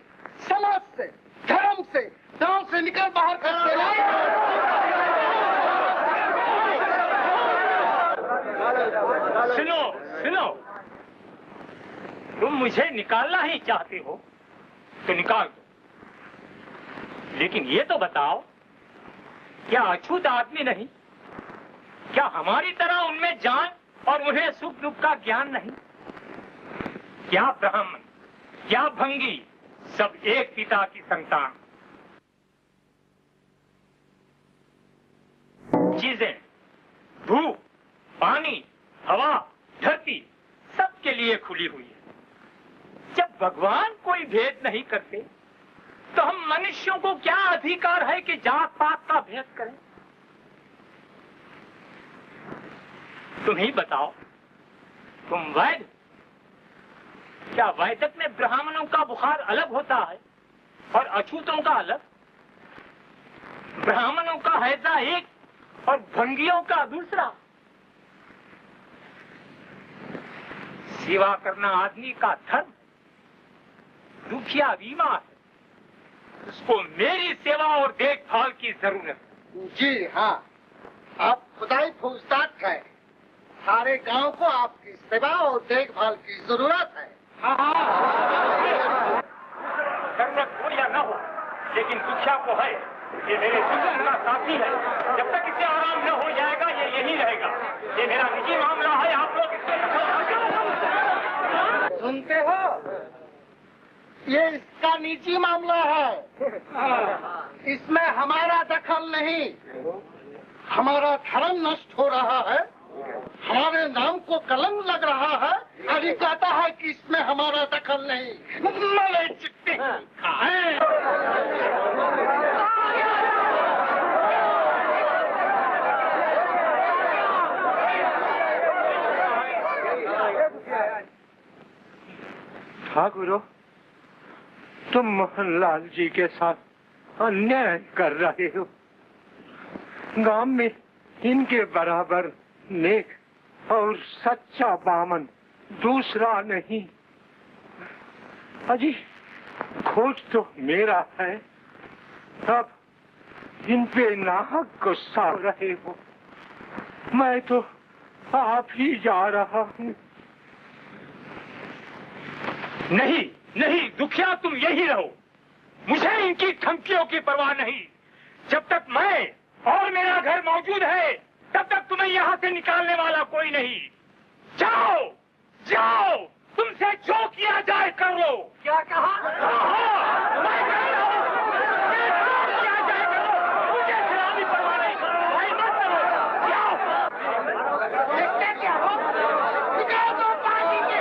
समाज से, धर्म से, गांव से निकल बाहर कर देना। सुनो सुनो, तुम मुझे निकालना ही चाहते हो तो निकाल दो, लेकिन ये तो बताओ, क्या अछूत आदमी नहीं? क्या हमारी तरह उनमें जान और उन्हें सुख दुख का ज्ञान नहीं? क्या ब्राह्मण, क्या भंगी, सब एक पिता की संतान। चीजें, धूप, पानी, हवा, धरती सबके लिए खुली हुई है। जब भगवान कोई भेद नहीं करते तो हम मनुष्यों को क्या अधिकार है कि जात पात का भेद करें? तुम ही बताओ, तुम वैद्य, क्या वैदक में ब्राह्मणों का बुखार अलग होता है और अछूतों का अलग? ब्राह्मणों का हैजा एक और भंगियों का दूसरा। सेवा करना आदमी का धर्म, दुखिया बीमार है, उसको मेरी सेवा और देखभाल की जरूरत है। जी हाँ, आप खुदाई पूछताछ है। सारे गांव को आपकी सेवा और देखभाल की जरूरत है। जरूरत हो या न हो, लेकिन दुखिया को है। ये मेरे दुश्मन का साथी है। जब तक इसे आराम न हो जाएगा ये यही रहेगा। ये मेरा निजी मामला है, आप लोग इससे सुनते हो? ये इसका निजी मामला है, इसमें हमारा दखल नहीं। हमारा धर्म नष्ट हो रहा है, हमारे नाम को कलंक लग रहा है, और ये कहता है कि इसमें हमारा दखल नहीं। मले चिट्टी ठाकुरो, तुम मोहनलाल जी के साथ अन्याय कर रहे हो। गांव में इनके बराबर नेक और सच्चा बामन दूसरा नहीं। अजी खोज तो मेरा है, अब इन पे नाहक गुस्सा रहे हो। मैं तो आप ही जा रहा हूँ। नहीं नहीं दुखिया, तुम यही रहो। मुझे इनकी धमकियों की परवाह नहीं। जब तक मैं और मेरा घर मौजूद है तब तक तुम्हें यहाँ से निकालने वाला कोई नहीं। जाओ जाओ, तुमसे जो किया जाए कर लो। क्या कहा? मैं कह रहा हूँ, जो किया जाए कर लो। मुझे शराबी परवाह नहीं, भाई मत करो। जाओ। देखते क्या हो? निकाल दो पानी के।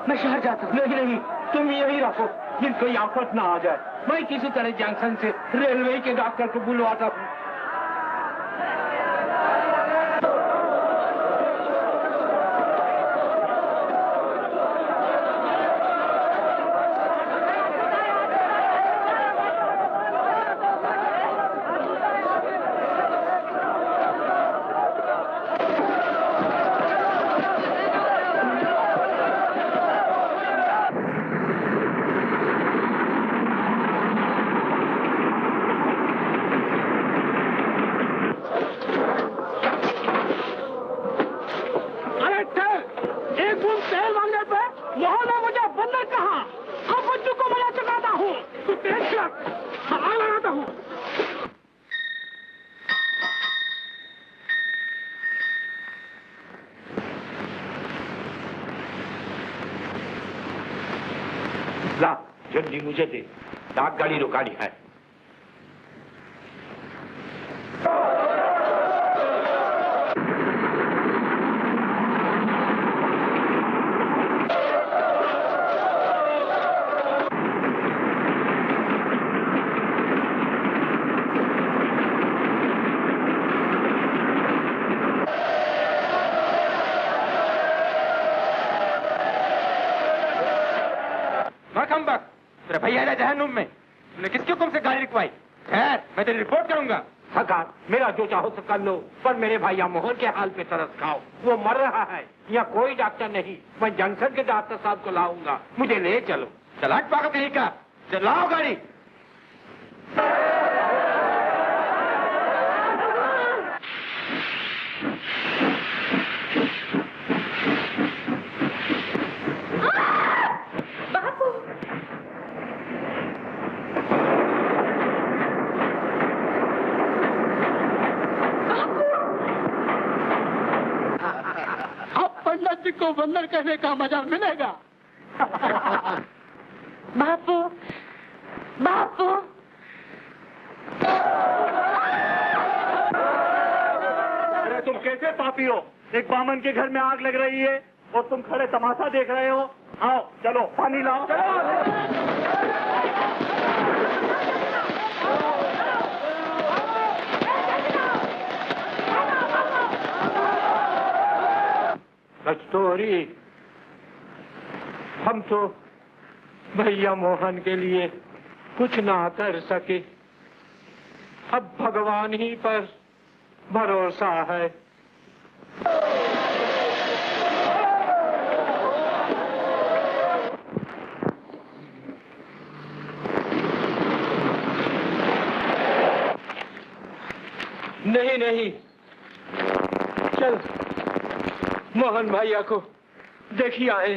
मैं शहर जाता हूँ। नहीं नहीं, तुम यही रखो, जिन कोई आफत ना आ जाए। मैं किसी तरह जंक्शन से रेलवे के डॉक्टर को बुलवाता हूँ। आग लगाता हूँ। ला जल्दी मुझे दे, डाक गाड़ी रुकानी है। भैया जहन्नुम में तुमने किसके हुक्म से गाड़ी रुकवाई? खैर मैं तेरी रिपोर्ट करूंगा। सरकार मेरा जो चाहो सब कर लो, पर मेरे भैया मोहन के हाल पे तरस खाओ। वो मर रहा है, यहाँ कोई डॉक्टर नहीं। मैं जंक्शन के डॉक्टर साहब को लाऊंगा, मुझे ले चलो। चल हट पागल कहीं का, चलाओ गाड़ी। पंडित जी को बंदर कहने का मजा मिलेगा। बापू, बापू। अरे तुम कैसे पापी हो? एक बामन के घर में आग लग रही है और तुम खड़े तमाशा देख रहे हो। आओ चलो पानी लाओ। कस्तूरी, हम तो भैया मोहन के लिए कुछ ना कर सके, अब भगवान ही पर भरोसा है। नहीं नहीं, चल मोहन भैया को देखिए आए।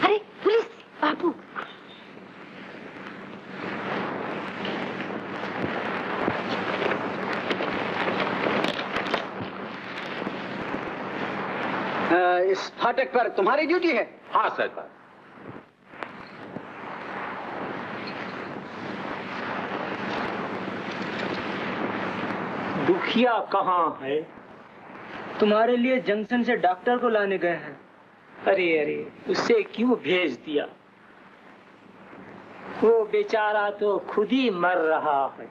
अरे पुलिस, बापू। इस फाटक पर तुम्हारी ड्यूटी है? हाँ सरकार। दुखिया कहाँ है? तुम्हारे लिए जंक्शन से डॉक्टर को लाने गए हैं। अरे अरे, उसे क्यों भेज दिया? वो बेचारा तो खुद ही मर रहा है।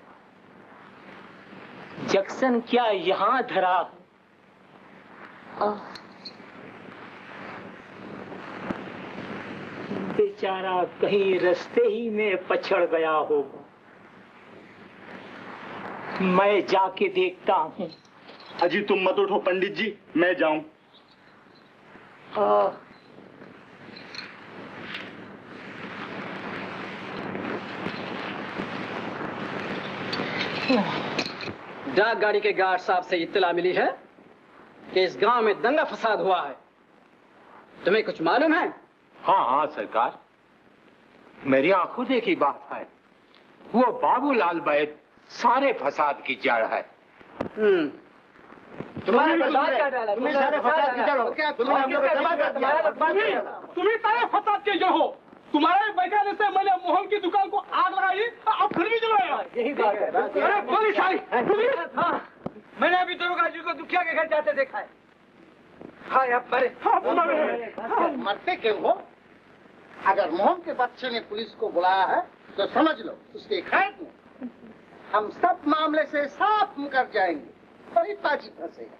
जंक्शन क्या यहाँ धरा है? बेचारा कहीं रास्ते ही में पछड़ गया होगा। मैं जाके देखता हूँ। अजी तुम मत उठो पंडित जी, मैं जाऊं। डाक गाड़ी के गार्ड साहब से इत्तला मिली है कि इस गांव में दंगा फसाद हुआ है। तुम्हें कुछ मालूम है? हाँ हाँ सरकार, मेरी आंखों देखी बात है। वो बाबूलाल बैद सारे फसाद की जड़ है। तुम्हारे सारे फसाद की जड़ हो क्या? तुम्हें सारे फसाद के जड़ हो। तुम्हारे बैठाने से मैंने मोहन की दुकान को आग लगाई, अब फिर भी जलाया। यही बात है। अरे पुलिस आई। मैंने अभी दरोगा जी को दुखिया के घर जाते देखा है। हाँ अब मरे। मरते क्यों हो? अगर मोहन के बच्चे ने पुलिस को बुलाया है तो समझ लो उसके खैर में हम सब मामले से साफ मुकर जाएंगे। बड़ी पाजी फंसेगा।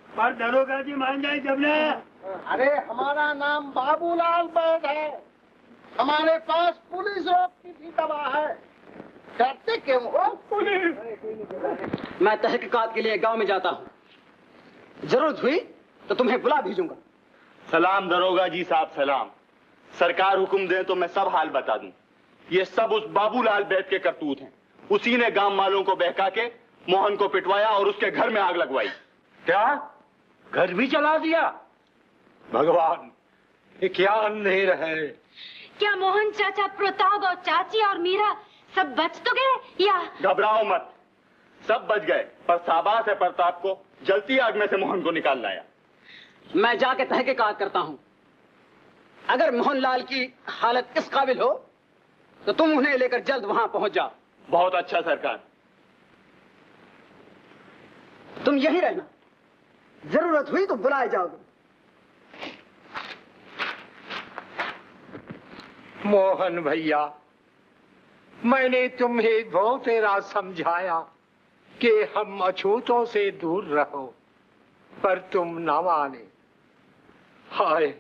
पर दरोगा जी मान जाए जब ना। अरे हमारा नाम बाबूलाल बैद है, हमारे पास पुलिस रोक की भी दवा है। डरते क्यों हो? मैं तहकीकात के लिए गांव में जाता हूँ, जरूरत हुई तो तुम्हें बुला भेजूंगा। सलाम दरोगा जी साहब, सलाम। सरकार हुक्म दे तो मैं सब हाल बता दूं। ये सब उस बाबूलाल बैद के करतूत हैं। उसी ने गांव वालों को बहका के मोहन को पिटवाया और उसके घर में आग लगवाई। क्या घर भी जला दिया। भगवान, ये क्या अंधेर है। क्या मोहन चाचा, प्रताप और चाची और मीरा सब बच तो गए या? घबराओ मत, सब बच गए, पर शाबाश है प्रताप को, जलती आग में से मोहन को निकाल लाया। मैं जाके तहकीकात करता हूँ। अगर मोहनलाल की हालत इस काबिल हो तो तुम उन्हें लेकर जल्द वहां पहुंच जाओ। बहुत अच्छा सरकार। तुम यहीं रहना, जरूरत हुई तो बुलाए जाओगे। मोहन भैया, मैंने तुम्हें बहुत रात समझाया कि हम अछूतों से दूर रहो, पर तुम न माने। हाय,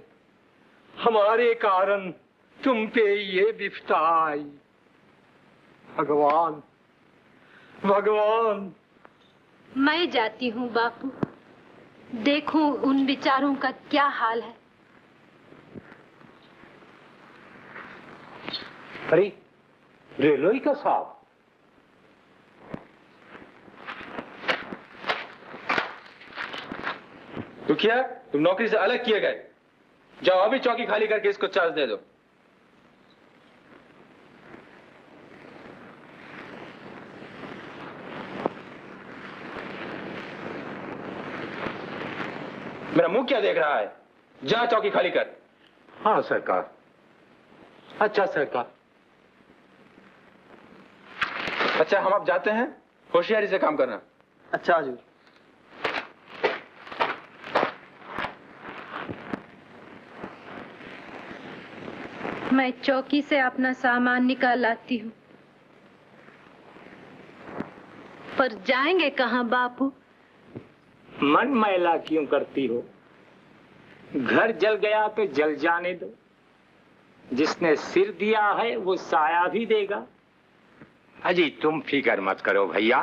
हमारे कारण तुम पे ये विपदा आई। भगवान, भगवान। मैं जाती हूँ बापू, देखूं उन बेचारों का क्या हाल है। अरे रेलोई का साहब, दुखिया, तुम नौकरी से अलग किए गए। जाओ अभी चौकी खाली करके इसको चार्ज दे दो। मेरा मुंह क्या देख रहा है? जा चौकी खाली कर। हाँ सरकार। अच्छा सरकार। अच्छा, हम अब जाते हैं, होशियारी से काम करना। अच्छा हजूर। मैं चौकी से अपना सामान निकाल लाती हूँ। पर जाएंगे कहाँ बापू? मन मैला क्यों करती हो? घर जल गया तो जल जाने दो। जिसने सिर दिया है वो साया भी देगा। अजी तुम फिक्र मत करो भैया,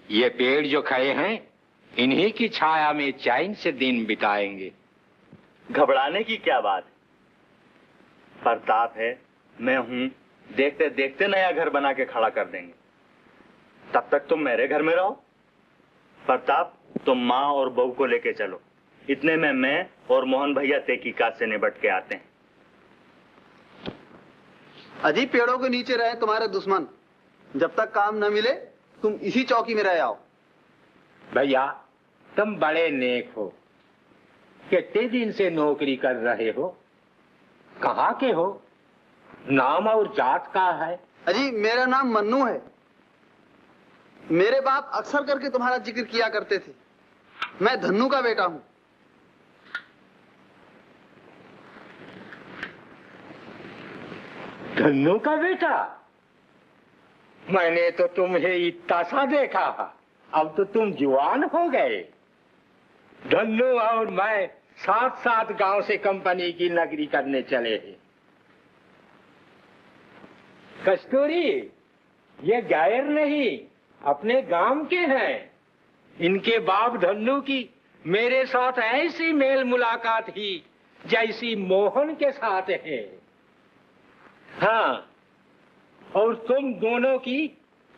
ये पेड़ जो खड़े हैं इन्हीं की छाया में चैन से दिन बिताएंगे। घबराने की क्या बात है? प्रताप है, मैं हूं, देखते देखते नया घर बना के खड़ा कर देंगे। तब तक तुम मेरे घर में रहो। प्रताप, तुम माँ और बहू को लेके चलो, इतने में मैं और मोहन भैया तहकीकात से निपट के आते हैं। अजी पेड़ों के नीचे रहे तुम्हारे दुश्मन, जब तक काम न मिले तुम इसी चौकी में रह आओ। भैया तुम बड़े नेक हो, कितने दिन से नौकरी कर रहे हो? कहाँ के हो? नाम और जात का है? अजी मेरा नाम मन्नू है। मेरे बाप अक्सर करके तुम्हारा जिक्र किया करते थे। मैं धन्नू का बेटा हूँ। धन्नू का बेटा? मैंने तो तुम्हें इतना सा देखा, अब तो तुम जवान हो गए। धन्नू और मैं साथ साथ गांव से कंपनी की नगरी करने चले हैं। कस्तूरी, ये गैर नहीं, अपने गांव के हैं। इनके बाप धन्नू की मेरे साथ ऐसी मेल मुलाकात ही जैसी मोहन के साथ है। हाँ, और तुम दोनों की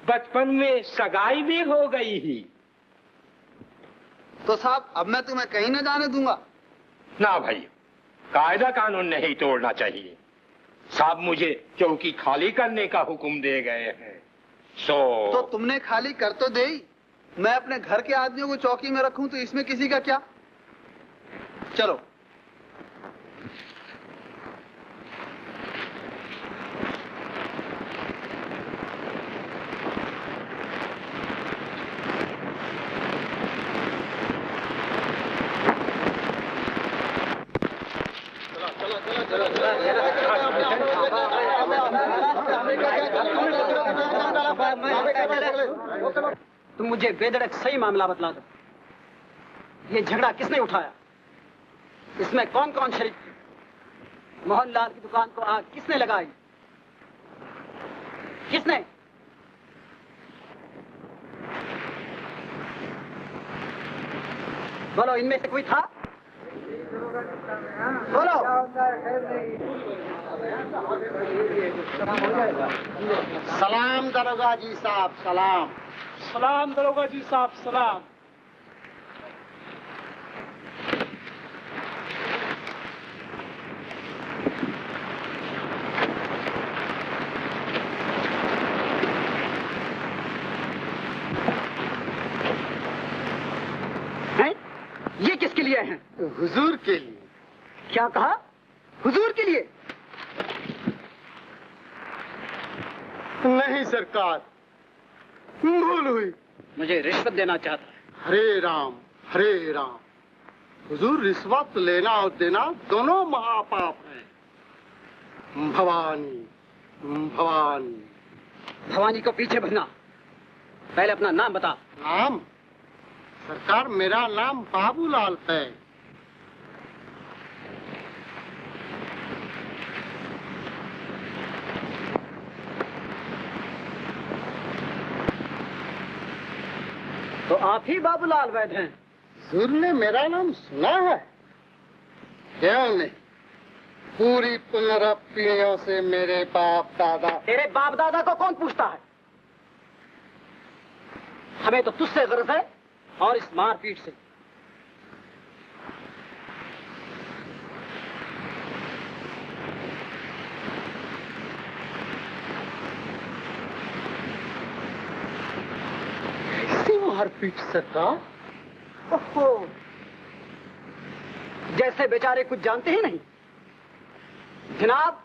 बचपन में सगाई भी हो गई ही। तो साहब अब मैं तुम्हें कहीं न जाने दूंगा। ना भाई, कायदा कानून नहीं तोड़ना चाहिए। साहब मुझे चौकी खाली करने का हुक्म दे गए हैं। तो तुमने खाली कर तो दे ही, मैं अपने घर के आदमियों को चौकी में रखूं तो इसमें किसी का क्या? चलो। तुम मुझे बेधड़क सही मामला बतला दो। ये झगड़ा किसने उठाया? इसमें कौन कौन शरीक थे? मोहनलाल की दुकान को आग किसने लगाई? किसने? बोलो, इनमें से कोई था? बोलो। सलाम दरोगा जी साहब, सलाम। सलाम दरोगा जी साहब, सलाम। के लिए। क्या कहा? हुजूर के लिए? नहीं सरकार, भूल हुई। मुझे रिश्वत देना चाहता है। हरे राम हरे राम। हुजूर, रिश्वत लेना और देना दोनों महापाप हैं। भवानी भवानी। भवानी को पीछे भगना। पहले अपना नाम बता। नाम? सरकार, मेरा नाम बाबूलाल है। तो आप ही बाबूलाल वैद हैं? हुजूर ने मेरा नाम सुना है? क्यों नहीं? पूरी 15 पीढ़ियों से मेरे बाप दादा। तेरे बाप दादा को कौन पूछता है? हमें तो तुझसे गरज है और इस मारपीट से। कैसी मारपीट सरकार? ओहो, जैसे बेचारे कुछ जानते ही नहीं। जनाब,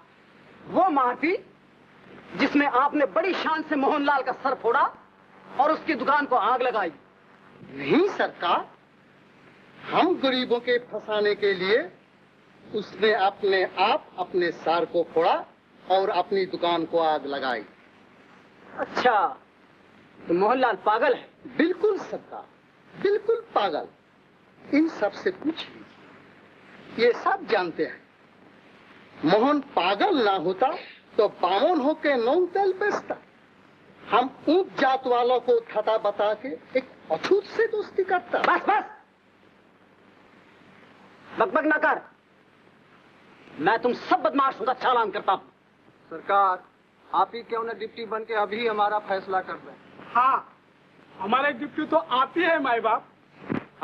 वो मारपीट जिसमें आपने बड़ी शान से मोहनलाल का सर फोड़ा और उसकी दुकान को आग लगाई। नहीं सरकार, हम गरीबों के फंसाने के लिए उसने अपने आप अपने सर को फोड़ा और अपनी दुकान को आग लगाई। अच्छा, तो मोहनलाल पागल है? बिल्कुल सरकार, बिल्कुल पागल। इन सब से पूछ लीजिए, ये सब जानते हैं। मोहन पागल ना होता तो बामन होके नौन तेल बेचता। हम ऊंच जात वालों को ठटा बता के एक अछूत से दोस्ती करता। बस बस, बकबक ना कर। मैं तुम सब बदमाशों का चालान करता हूँ। सरकार, आप ही क्यों न डिप्टी बन के अभी हमारा फैसला कर दें। हाँ, हमारे डिप्टी तो आप ही है माई बाप।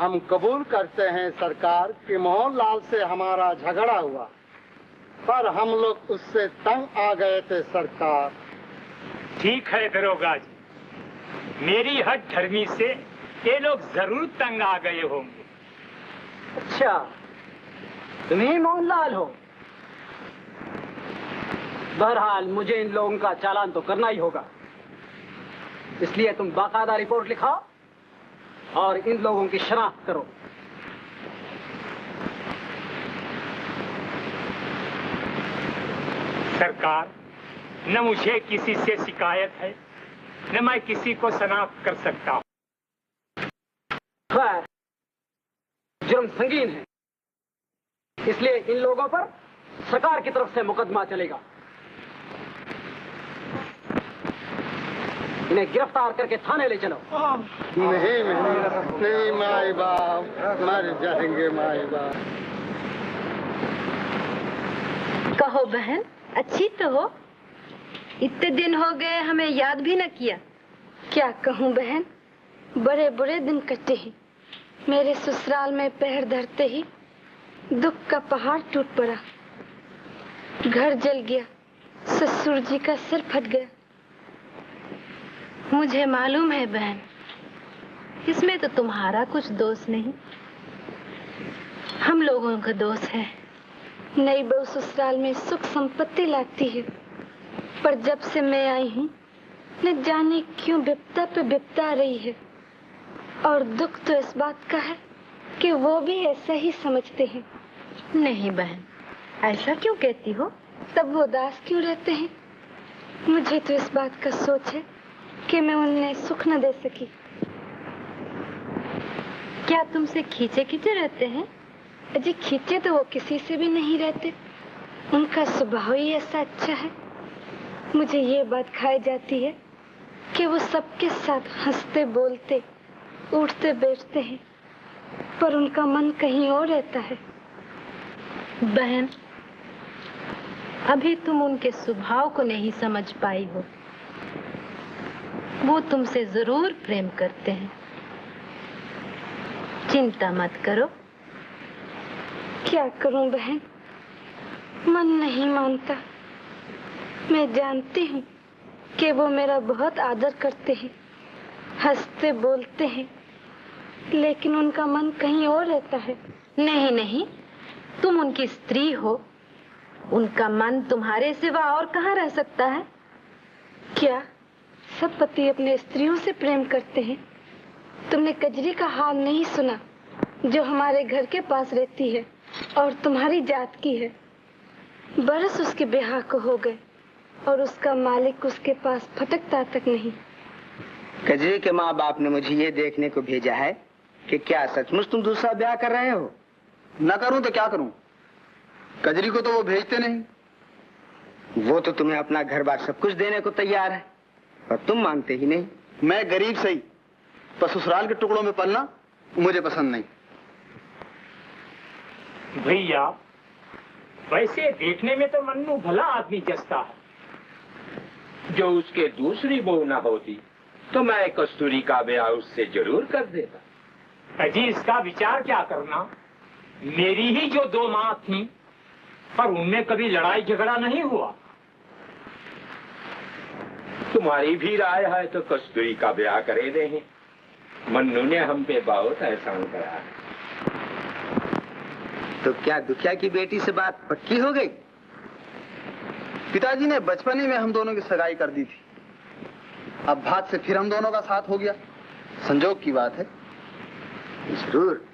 हम कबूल करते हैं सरकार कि मोहनलाल से हमारा झगड़ा हुआ, पर हम लोग उससे तंग आ गए थे सरकार। ठीक है दरोगा जी, मेरी हट धर्मी से ये लोग जरूर तंग आ गए होंगे। अच्छा, तुम ही मोहनलाल हो? बहरहाल मुझे इन लोगों का चालान तो करना ही होगा, इसलिए तुम बाकायदा रिपोर्ट लिखाओ और इन लोगों की शनाख्त करो। सरकार, न मुझे किसी से शिकायत है, न मैं किसी को शनाख्त कर सकता हूँ। जुर्म संगीन है, इसलिए इन लोगों पर सरकार की तरफ से मुकदमा चलेगा। इन्हें गिरफ्तार करके थाने ले चलो। नहीं नहीं माई बाप, मर जाएंगे माई बाप। कहो बहन, अच्छी तो हो? इतने दिन हो गए हमें याद भी न किया। क्या कहूँ बहन, बड़े बुरे दिन कटे हैं। मेरे ससुराल में पैर धरते ही दुख का पहाड़ टूट पड़ा। घर जल गया, ससुर जी का सिर फट गया। मुझे मालूम है बहन, इसमें तो तुम्हारा कुछ दोष नहीं, हम लोगों का दोष है। नई बहू ससुराल में सुख संपत्ति लाती है, पर जब से मैं आई हूँ न जाने क्यों विपदा पे विपदा आ रही है। और दुख तो इस बात का है कि वो भी ऐसा ही समझते हैं। नहीं बहन, ऐसा क्यों कहती हो? तब वो उदास क्यों रहते हैं? मुझे तो इस बात का सोच है कि मैं उन्हें सुख न दे सकी। क्या तुमसे खींचे खींचे रहते हैं? अजी खींचे तो वो किसी से भी नहीं रहते, उनका स्वभाव ही ऐसा अच्छा है। मुझे ये बात खाई जाती है कि वो सबके साथ हंसते बोलते उठते बैठते हैं, पर उनका मन कहीं और रहता है। बहन, अभी तुम उनके स्वभाव को नहीं समझ पाई हो। वो तुमसे जरूर प्रेम करते हैं, चिंता मत करो। क्या करूं बहन, मन नहीं मानता। मैं जानती हूँ कि वो मेरा बहुत आदर करते हैं, हंसते बोलते हैं, लेकिन उनका मन कहीं और रहता है। नहीं नहीं, तुम उनकी स्त्री हो, उनका मन तुम्हारे सिवा और कहाँ रह सकता है? क्या सब पति अपने स्त्रियों से प्रेम करते हैं? तुमने कजरी का हाल नहीं सुना, जो हमारे घर के पास रहती है और तुम्हारी जात की है। बरस उसके ब्याह को हो गए और उसका मालिक उसके पास फटकता तक नहीं। कजरी के माँ बाप ने मुझे ये देखने को भेजा है कि क्या सचमुच तुम दूसरा ब्याह कर रहे हो? न करूं तो क्या करूं? कजरी को तो वो भेजते नहीं। वो तो तुम्हें अपना घर बार सब कुछ देने को तैयार है, और तुम मानते ही नहीं। मैं गरीब सही, पर ससुराल के टुकड़ों में पलना मुझे पसंद नहीं। भैया, वैसे देखने में तो मन्नू भला आदमी जैसा है। जो उसके दूसरी बहू न होती तो मैं कस्तूरी का ब्याह उससे जरूर कर देता। अजी, इसका विचार क्या करना। मेरी ही जो 2 माँ थी, पर उनमें कभी लड़ाई झगड़ा नहीं हुआ। तुम्हारी भी राय है तो कस्तूरी का ब्याह करे दें। मन्नू ने हम पे बहुत एहसान करा है। तो क्या दुखिया की बेटी से बात पक्की हो गई? पिताजी ने बचपन ही में हम दोनों की सगाई कर दी थी। अब भाग से फिर हम दोनों का साथ हो गया। संजोग की बात है। जरूर।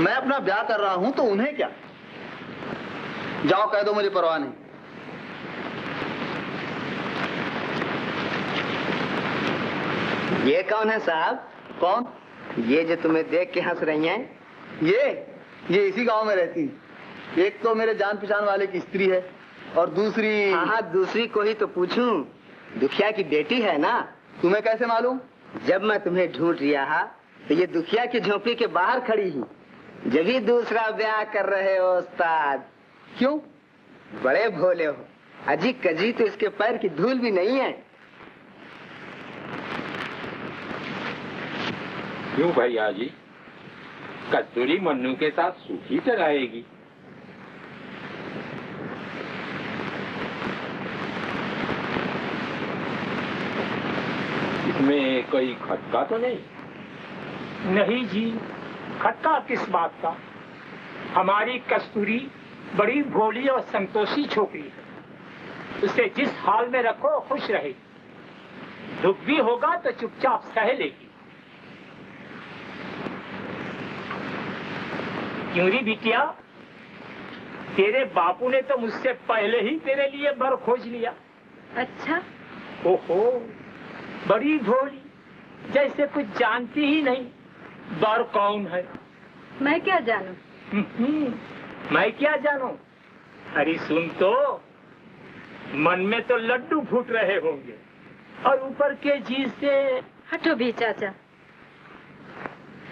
मैं अपना ब्याह कर रहा हूं तो उन्हें क्या? जाओ कह दो मुझे परवाह नहीं। ये कौन है साहब? कौन? ये जो तुम्हें देख के हंस रही हैं? ये इसी गांव में रहती है। एक तो मेरे जान पहचान वाले की स्त्री है और दूसरी। हाँ, दूसरी को ही तो पूछूं। दुखिया की बेटी है ना? तुम्हें कैसे मालूम? जब मैं तुम्हें ढूंढ रहा तो ये दुखिया की झोपड़ी के बाहर खड़ी ही। जब ही दूसरा ब्याह कर रहे हो उस्ताद। क्यों? बड़े भोले हो। अजी कजी तो इसके पैर की धूल भी नहीं है। क्यों भैया जी? कस्तूरी मन्नू के साथ सुखी चलाएगी। इसमें कोई खटका तो नहीं? नहीं जी, खटका किस बात का। हमारी कस्तूरी बड़ी भोली और संतोषी छोकरी है। उसे जिस हाल में रखो खुश रहेगी। दुख भी होगा तो चुपचाप सह लेगी। क्यों री बिटिया, तेरे बापू ने तो मुझसे पहले ही तेरे लिए बर खोज लिया। अच्छा? ओहो, बड़ी भोली, जैसे कुछ जानती ही नहीं। बर कौन है? मैं क्या जानूं? मैं क्या जानूं? अरे सुन तो, मन में तो लड्डू फूट रहे होंगे और ऊपर के जी से। हटो भी चाचा।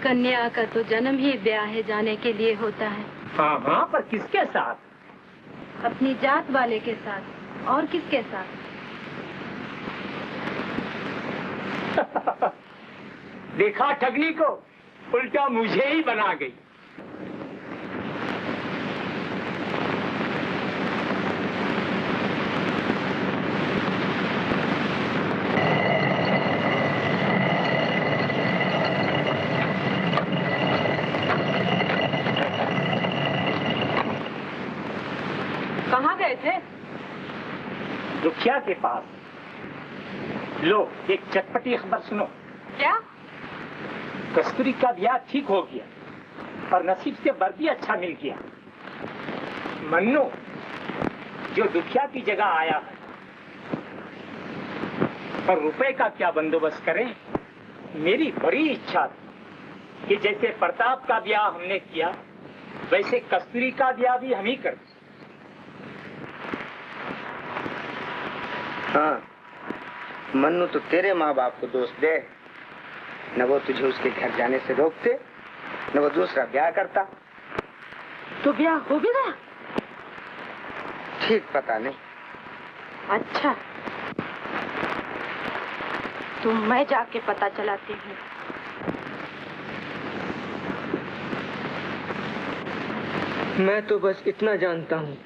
कन्या का तो जन्म ही ब्याहे जाने के लिए होता है। हाँ हाँ, पर किसके साथ? अपनी जात वाले के साथ। और किसके साथ? देखा ठगनी को, उल्टा मुझे ही बना गई। कहाँ गए थे? दुखिया के पास। लो, एक चटपटी खबर सुनो। क्या? कस्तूरी का ब्याह ठीक हो गया, पर नसीब से बर भी अच्छा मिल गया। मन्नू जो दुखिया की जगह आया है, पर रुपए का क्या बंदोबस्त करें? मेरी बड़ी इच्छा थी कि जैसे प्रताप का ब्याह हमने किया, वैसे कस्तूरी का ब्याह भी हम ही कर। हाँ, मन्नू तो तेरे माँ बाप को दोष दे। न वो तुझे उसके घर जाने से रोकते, न वो दूसरा ब्याह करता। तो ब्याह हो भी गया? ठीक पता नहीं। अच्छा, तो मैं जाके पता चलाती हूँ। मैं तो बस इतना जानता हूँ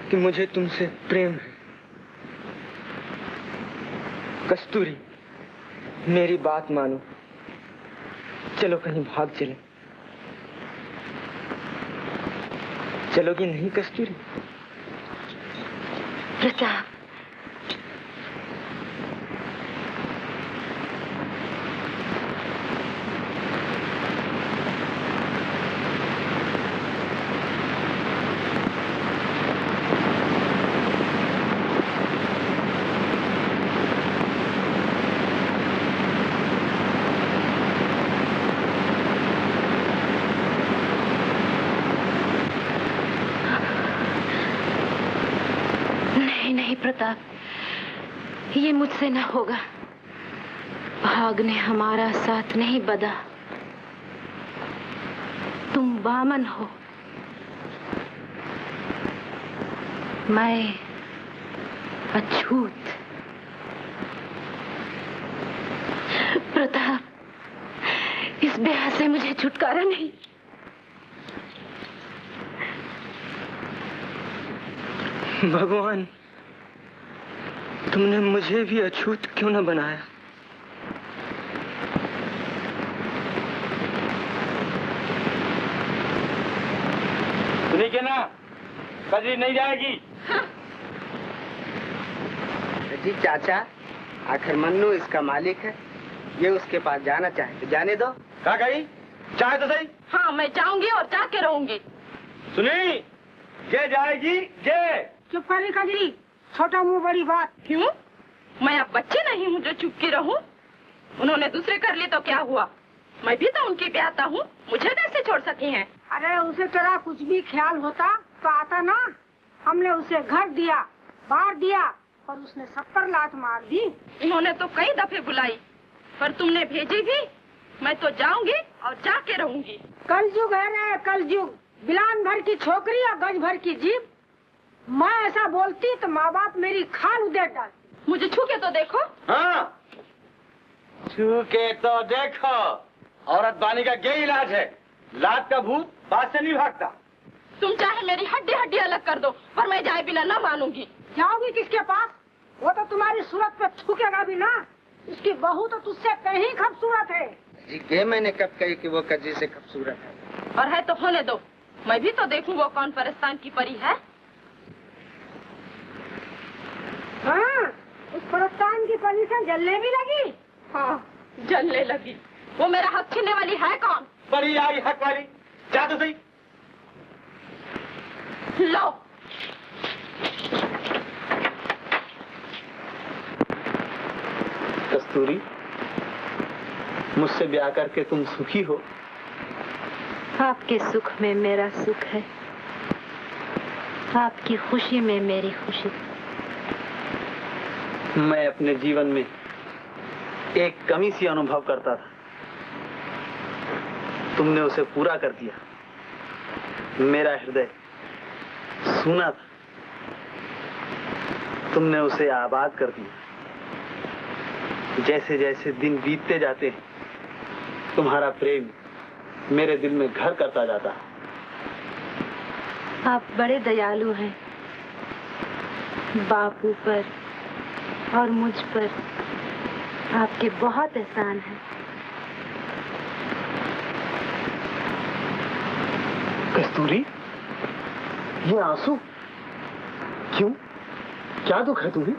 कि मुझे तुमसे प्रेम है। कस्तूरी, मेरी बात मानो, चलो कहीं भाग चले। चलोगी नहीं कस्तूरी? प्रताप, प्रताप, ये मुझसे न होगा। भाग ने हमारा साथ नहीं बदा। तुम वामन हो, मैं अछूत। प्रताप, इस ब्याह से मुझे छुटकारा नहीं। भगवान, तुमने मुझे भी अछूत क्यों न बनाया? सुनिए क्या ना, कजरी नहीं जाएगी। जी चाचा, आखिर मन्नू इसका मालिक है, ये उसके पास जाना चाहे तो जाने दो। कहा गई? चाहे तो सही। हाँ, मैं जाऊंगी और जाके रहूंगी। सुनी, ये जाएगी ये। चुप करी कजरी, छोटा मुंह बड़ी बात। क्यों? मैं अब बच्ची नहीं हूँ जो चुप की रहूं। उन्होंने दूसरे कर ली तो क्या हुआ? मैं भी तो उनकी ब्याहता हूँ, मुझे कैसे छोड़ सकी हैं? अरे उसे तेरा कुछ भी ख्याल होता तो आता ना। हमने उसे घर दिया, बाहर दिया, और उसने 70 लात मार दी। इन्होंने तो कई दफे बुलाई, पर तुमने भेजी भी। मैं तो जाऊंगी और जाके रहूंगी। कलयुग है ना, कलयुग। बिलान भर की छोकरी और गज भर की जीभ। मैं ऐसा बोलती तो माँ बाप मेरी खाल उधेड़ डालती। मुझे छू के तो देखो। हाँ, छू के तो देखो। औरत बानी का यही इलाज है। लात का भूत बात से नहीं भागता। तुम चाहे मेरी हड्डी हड्डी अलग कर दो, पर मैं जाए बिना न मानूंगी। जाओगी किसके पास? वो तो तुम्हारी सूरत पे थूकेगा भी ना। उसकी बहू तो तुझसे कहीं खूबसूरत है। जी के मैंने कब कही कि वो कजी से खूबसूरत है? और है तो होने दो, मैं भी तो देखूं वो कौन परस्तान की परी है। हाँ, उस परस्तान की परी से जलने भी लगी। हाँ, जलने लगी। वो मेरा हक छीनने वाली है कौन? परी आई हक वाली। जा तो सही। लो। कस्तूरी, मुझसे ब्याह करके तुम सुखी हो? आपके सुख में मेरा सुख है, आपकी खुशी में मेरी खुशी। मैं अपने जीवन में एक कमी सी अनुभव करता था, तुमने उसे पूरा कर दिया। मेरा हृदय सूना था, तुमने उसे आबाद कर दिया। जैसे जैसे दिन बीतते जाते हैं, तुम्हारा प्रेम मेरे दिल में घर करता जाता है। आप बड़े दयालु हैं। बापू पर और मुझ पर आपके बहुत एहसान है। कस्तूरी, ये आंसू क्यों? क्या दुख है तुम्हें?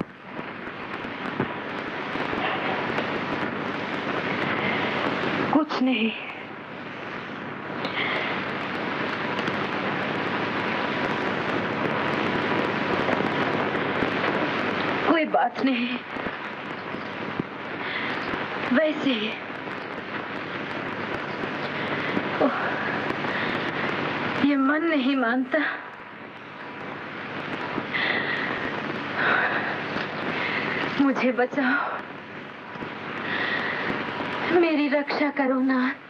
कुछ नहीं। कोई बात नहीं, वैसे ही। ये मन नहीं मानता। मुझे बचाओ, मेरी रक्षा करो नाथ।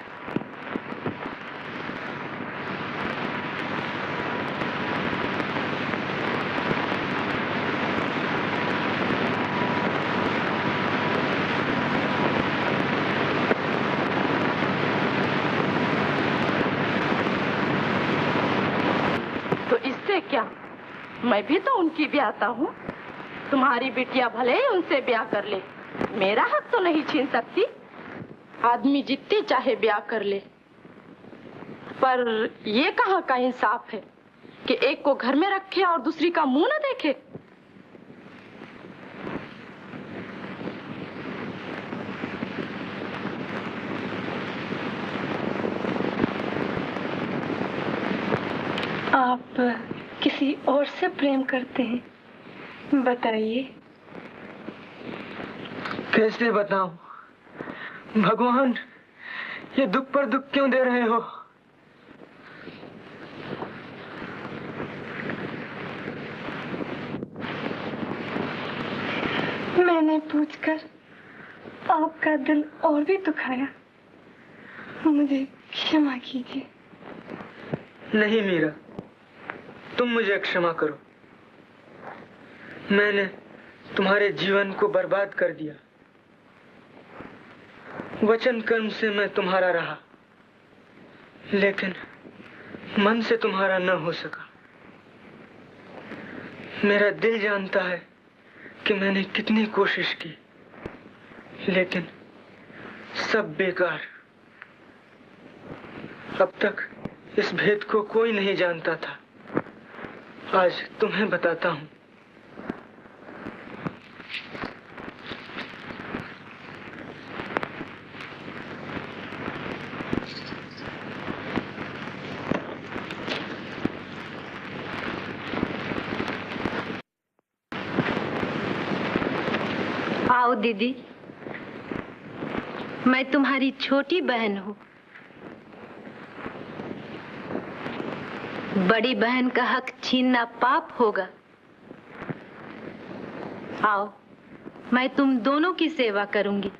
इससे क्या, मैं भी तो उनकी ब्याहता हूँ। तुम्हारी बिटिया भले ही उनसे ब्याह कर ले, मेरा हक तो नहीं छीन सकती। आदमी जितनी चाहे ब्याह कर ले, पर ये कहाँ का इंसाफ है कि एक को घर में रखे और दूसरी का मुंह न देखे। आप किसी और से प्रेम करते हैं, बताइए। कैसे बताऊं? भगवान, ये दुख पर दुख क्यों दे रहे हो? मैंने पूछकर आपका दिल और भी दुखाया, मुझे क्षमा कीजिए। नहीं मीरा, तुम मुझे क्षमा करो। मैंने तुम्हारे जीवन को बर्बाद कर दिया। वचन कर्म से मैं तुम्हारा रहा, लेकिन मन से तुम्हारा न हो सका। मेरा दिल जानता है कि मैंने कितनी कोशिश की, लेकिन सब बेकार। अब तक इस भेद को कोई नहीं जानता था, आज तुम्हें बताता हूँ। आओ दीदी, मैं तुम्हारी छोटी बहन हूँ। बड़ी बहन का हक छीनना पाप होगा। आओ, मैं तुम दोनों की सेवा करूंगी।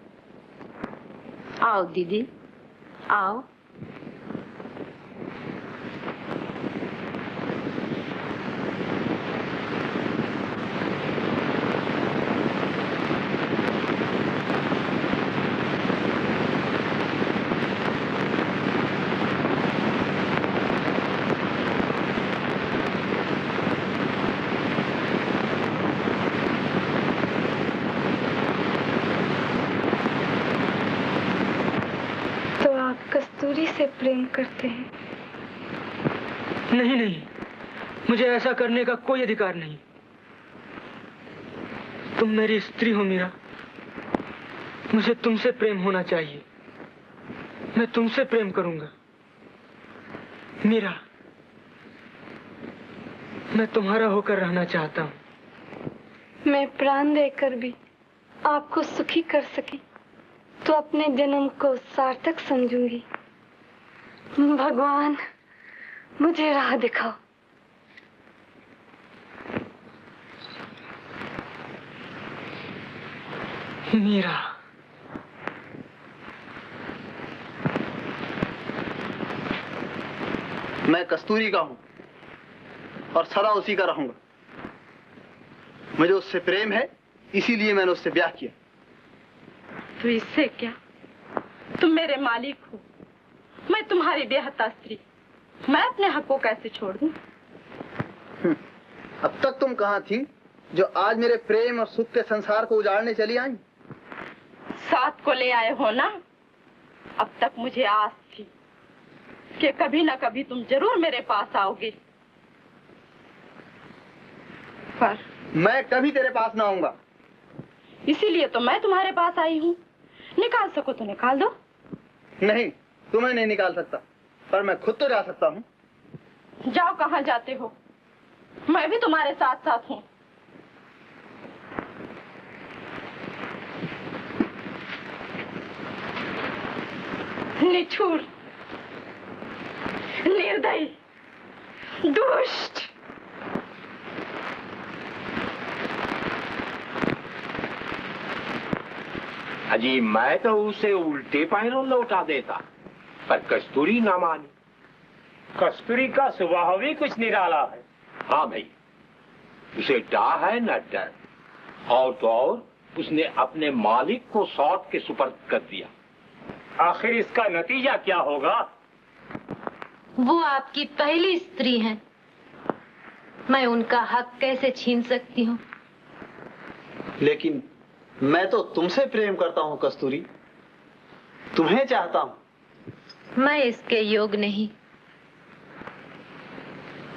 आओ दीदी, आओ। कस्तूरी से प्रेम करते हैं? नहीं नहीं, मुझे ऐसा करने का कोई अधिकार नहीं। तुम मेरी स्त्री हो मीरा, मुझे तुमसे प्रेम होना चाहिए। मैं तुमसे प्रेम करूंगा। मीरा, मैं तुम्हारा होकर रहना चाहता हूँ। मैं प्राण देकर भी आपको सुखी कर सकी तो अपने जन्म को सार्थक समझूंगी। भगवान, मुझे राह दिखाओ। मीरा, मैं कस्तूरी का हूं और सदा उसी का रहूंगा। मुझे उससे प्रेम है, इसीलिए मैंने उससे ब्याह किया। तो इससे क्या, तुम मेरे मालिक हो, मैं तुम्हारी बेहता स्त्री। मैं अपने हक को कैसे छोड़ दूं? अब तक तुम कहाँ थी जो आज मेरे प्रेम और सुख के संसार को उजाड़ने चली आई? साथ को ले आए हो ना। अब तक मुझे आस थी कि कभी ना कभी तुम जरूर मेरे पास आओगे, पर मैं कभी तेरे पास ना आऊंगा। इसीलिए तो मैं तुम्हारे पास आई हूँ। निकाल सको तो निकाल दो। नहीं, तुम्हें नहीं निकाल सकता, पर मैं खुद तो जा सकता हूँ। जाओ, कहाँ जाते हो? मैं भी तुम्हारे साथ साथ हूँ। निठुर, निर्दयी, दुष्ट। अजी, मैं तो उसे उल्टे पैरों लौटा देता, पर कस्तूरी ना मानी। कस्तूरी का स्वभाव ही कुछ निराला है। हाँ भाई, उसे डाह है न डर, और तो और उसने अपने मालिक को सौत के सुपर्द कर दिया। आखिर इसका नतीजा क्या होगा? वो आपकी पहली स्त्री हैं, मैं उनका हक कैसे छीन सकती हूँ? लेकिन मैं तो तुमसे प्रेम करता हूँ कस्तूरी, तुम्हें चाहता हूँ। मैं इसके योग नहीं।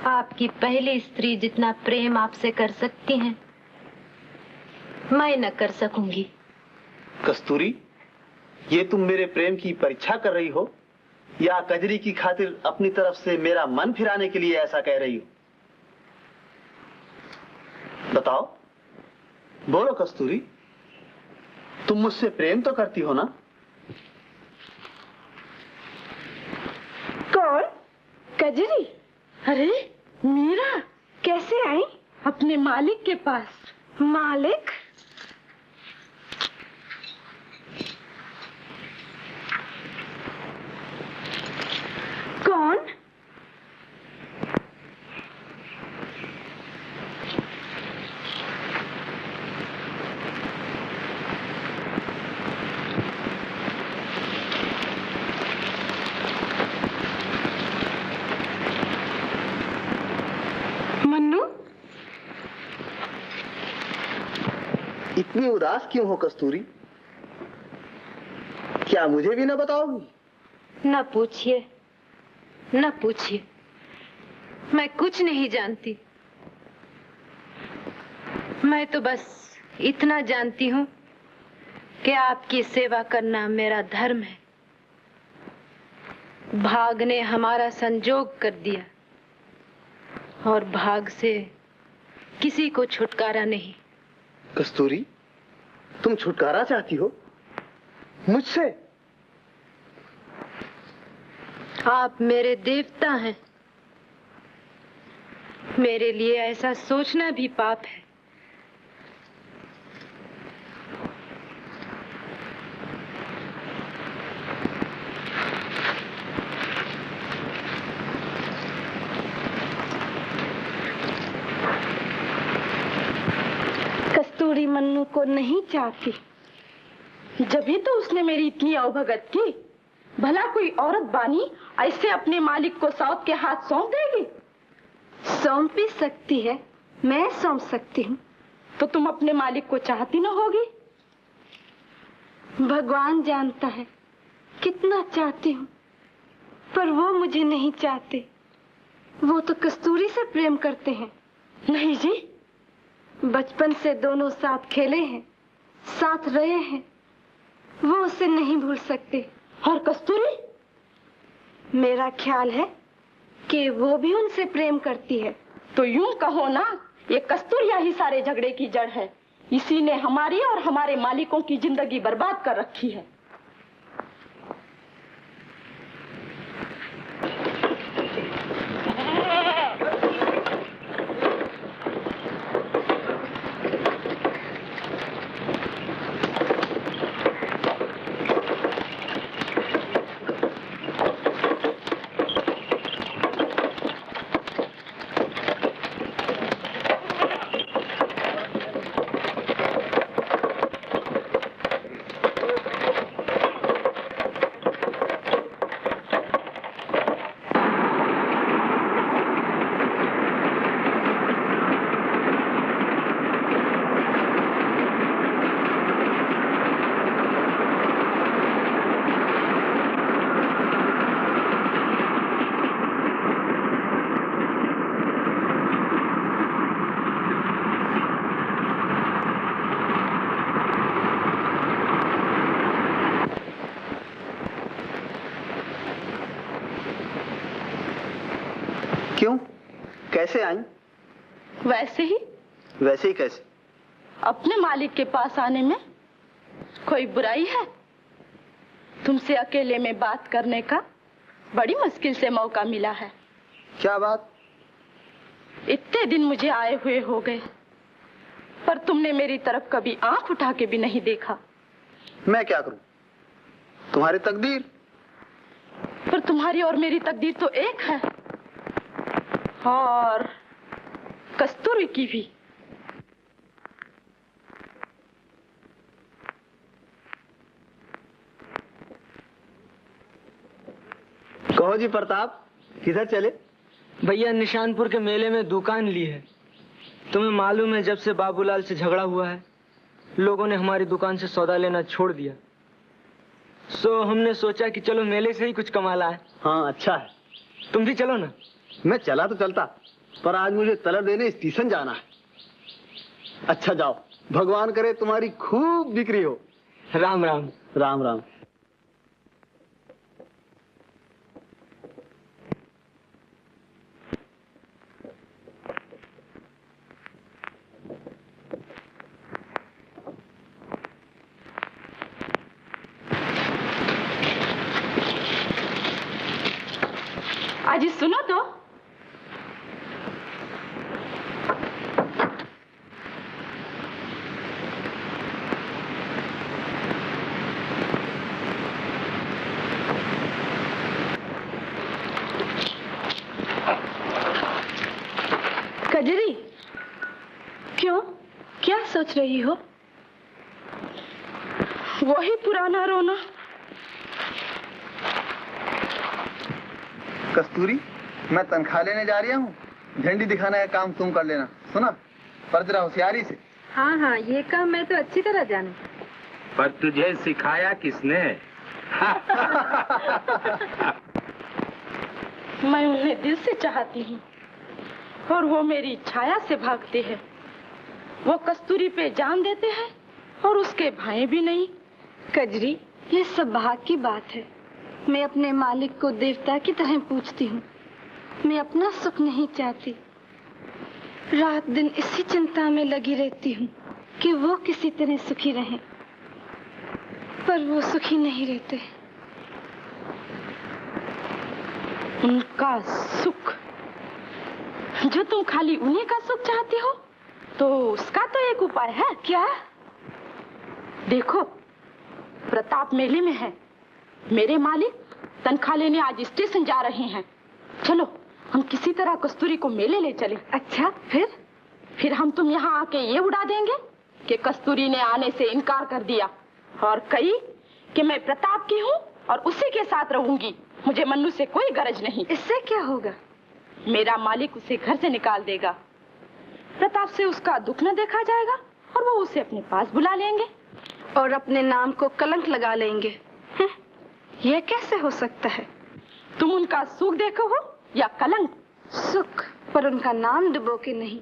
आपकी पहली स्त्री जितना प्रेम आपसे कर सकती हैं, मैं न कर सकूंगी। कस्तूरी, ये तुम मेरे प्रेम की परीक्षा कर रही हो या कजरी की खातिर अपनी तरफ से मेरा मन फिराने के लिए ऐसा कह रही हो? बताओ, बोलो कस्तूरी, तुम मुझसे प्रेम तो करती हो ना? कौन? कजरी? अरे मीरा, कैसे आई? अपने मालिक के पास। मालिक? कौन? मन्नू? इतनी उदास क्यों हो कस्तूरी? क्या मुझे भी न बताओगी? न पूछिए, न पूछिए, मैं कुछ नहीं जानती। मैं तो बस इतना जानती हूँ कि आपकी सेवा करना मेरा धर्म है। भाग ने हमारा संजोग कर दिया और भाग से किसी को छुटकारा नहीं। कस्तूरी, तुम छुटकारा चाहती हो मुझसे? आप मेरे देवता हैं। मेरे लिए ऐसा सोचना भी पाप है। कस्तूरी मन्नू को नहीं चाहती, जभी तो उसने मेरी इतनी अवभगत की। भला कोई औरत बानी ऐसे अपने मालिक को सौत के हाथ सौंप देगी? सौंप भी सकती है, मैं सौंप सकती हूँ। तो तुम अपने मालिक को चाहती न होगी? भगवान जानता है कितना चाहती हूँ, पर वो मुझे नहीं चाहते। वो तो कस्तूरी से प्रेम करते हैं। नहीं जी, बचपन से दोनों साथ खेले हैं, साथ रहे हैं, वो उसे नहीं भूल सकते। और कस्तूरी? मेरा ख्याल है कि वो भी उनसे प्रेम करती है। तो यूं कहो ना, ये कस्तूरिया ही सारे झगड़े की जड़ है। इसी ने हमारी और हमारे मालिकों की जिंदगी बर्बाद कर रखी है। क्यों? कैसे आई? वैसे ही। वैसे ही कैसे? अपने मालिक के पास आने में कोई बुराई है? तुमसे अकेले में बात करने का बड़ी मुश्किल से मौका मिला है। क्या बात? इतने दिन मुझे आए हुए हो गए, पर तुमने मेरी तरफ कभी आंख उठा के भी नहीं देखा। मैं क्या करूं? तुम्हारी तकदीर। पर तुम्हारी और मेरी तकदीर तो एक है, और कस्तूरी की भी। कहो जी प्रताप, किधर चले? भैया निशानपुर के मेले में दुकान ली है। तुम्हें मालूम है जब से बाबूलाल से झगड़ा हुआ है लोगों ने हमारी दुकान से सौदा लेना छोड़ दिया। सो हमने सोचा कि चलो मेले से ही कुछ कमा लाए। हाँ अच्छा है। तुम भी चलो ना। मैं चला तो चलता, पर आज मुझे तलब देने स्टेशन जाना है। अच्छा जाओ, भगवान करे तुम्हारी खूब बिक्री हो। राम राम। राम राम। अजी सुनो तो। कजरी, क्यों? क्या सोच रही हो? वही पुराना रोना। कस्तूरी, मैं तनख्वाह लेने जा रही हूँ। झंडी दिखाने का काम तुम कर लेना, सुना? पर जरा होशियारी से। हाँ हाँ, ये काम मैं तो अच्छी तरह जानू। पर तुझे सिखाया किसने? मैं उन्हें दिल से चाहती हूँ और वो मेरी छाया से भागते हैं। वो कस्तूरी पे जान देते हैं और उसके भाई भी नहीं। कजरी, ये सब भाग की बात है। मैं अपने मालिक को देवता की तरह पूछती हूँ। मैं अपना सुख नहीं चाहती। रात दिन इसी चिंता में लगी रहती हूँ कि वो किसी तरह सुखी रहें, पर वो सुखी नहीं रहते। उनका सुख, जो तुम खाली उन्हीं का सुख चाहती हो, तो उसका तो एक उपाय है। क्या? देखो, प्रताप मेले में है। मेरे मालिक तनख्वाह लेने आज स्टेशन जा रहे हैं। चलो हम किसी तरह कस्तूरी को मेले ले चले। अच्छा, फिर हम तुम यहाँ आके ये उड़ा देंगे कि कस्तूरी ने आने से इनकार कर दिया और कही कि मैं प्रताप की हूँ और उसी के साथ रहूंगी। मुझे मन्नू से कोई गरज नहीं। इससे क्या होगा? मेरा मालिक उसे घर से निकाल देगा। प्रताप से उसका दुख न देखा जाएगा और वो उसे अपने पास बुला लेंगे और अपने नाम को कलंक लगा लेंगे। यह कैसे हो सकता है? तुम उनका सुख देखो हो या कलंक? सुख, पर उनका नाम डुबो के नहीं।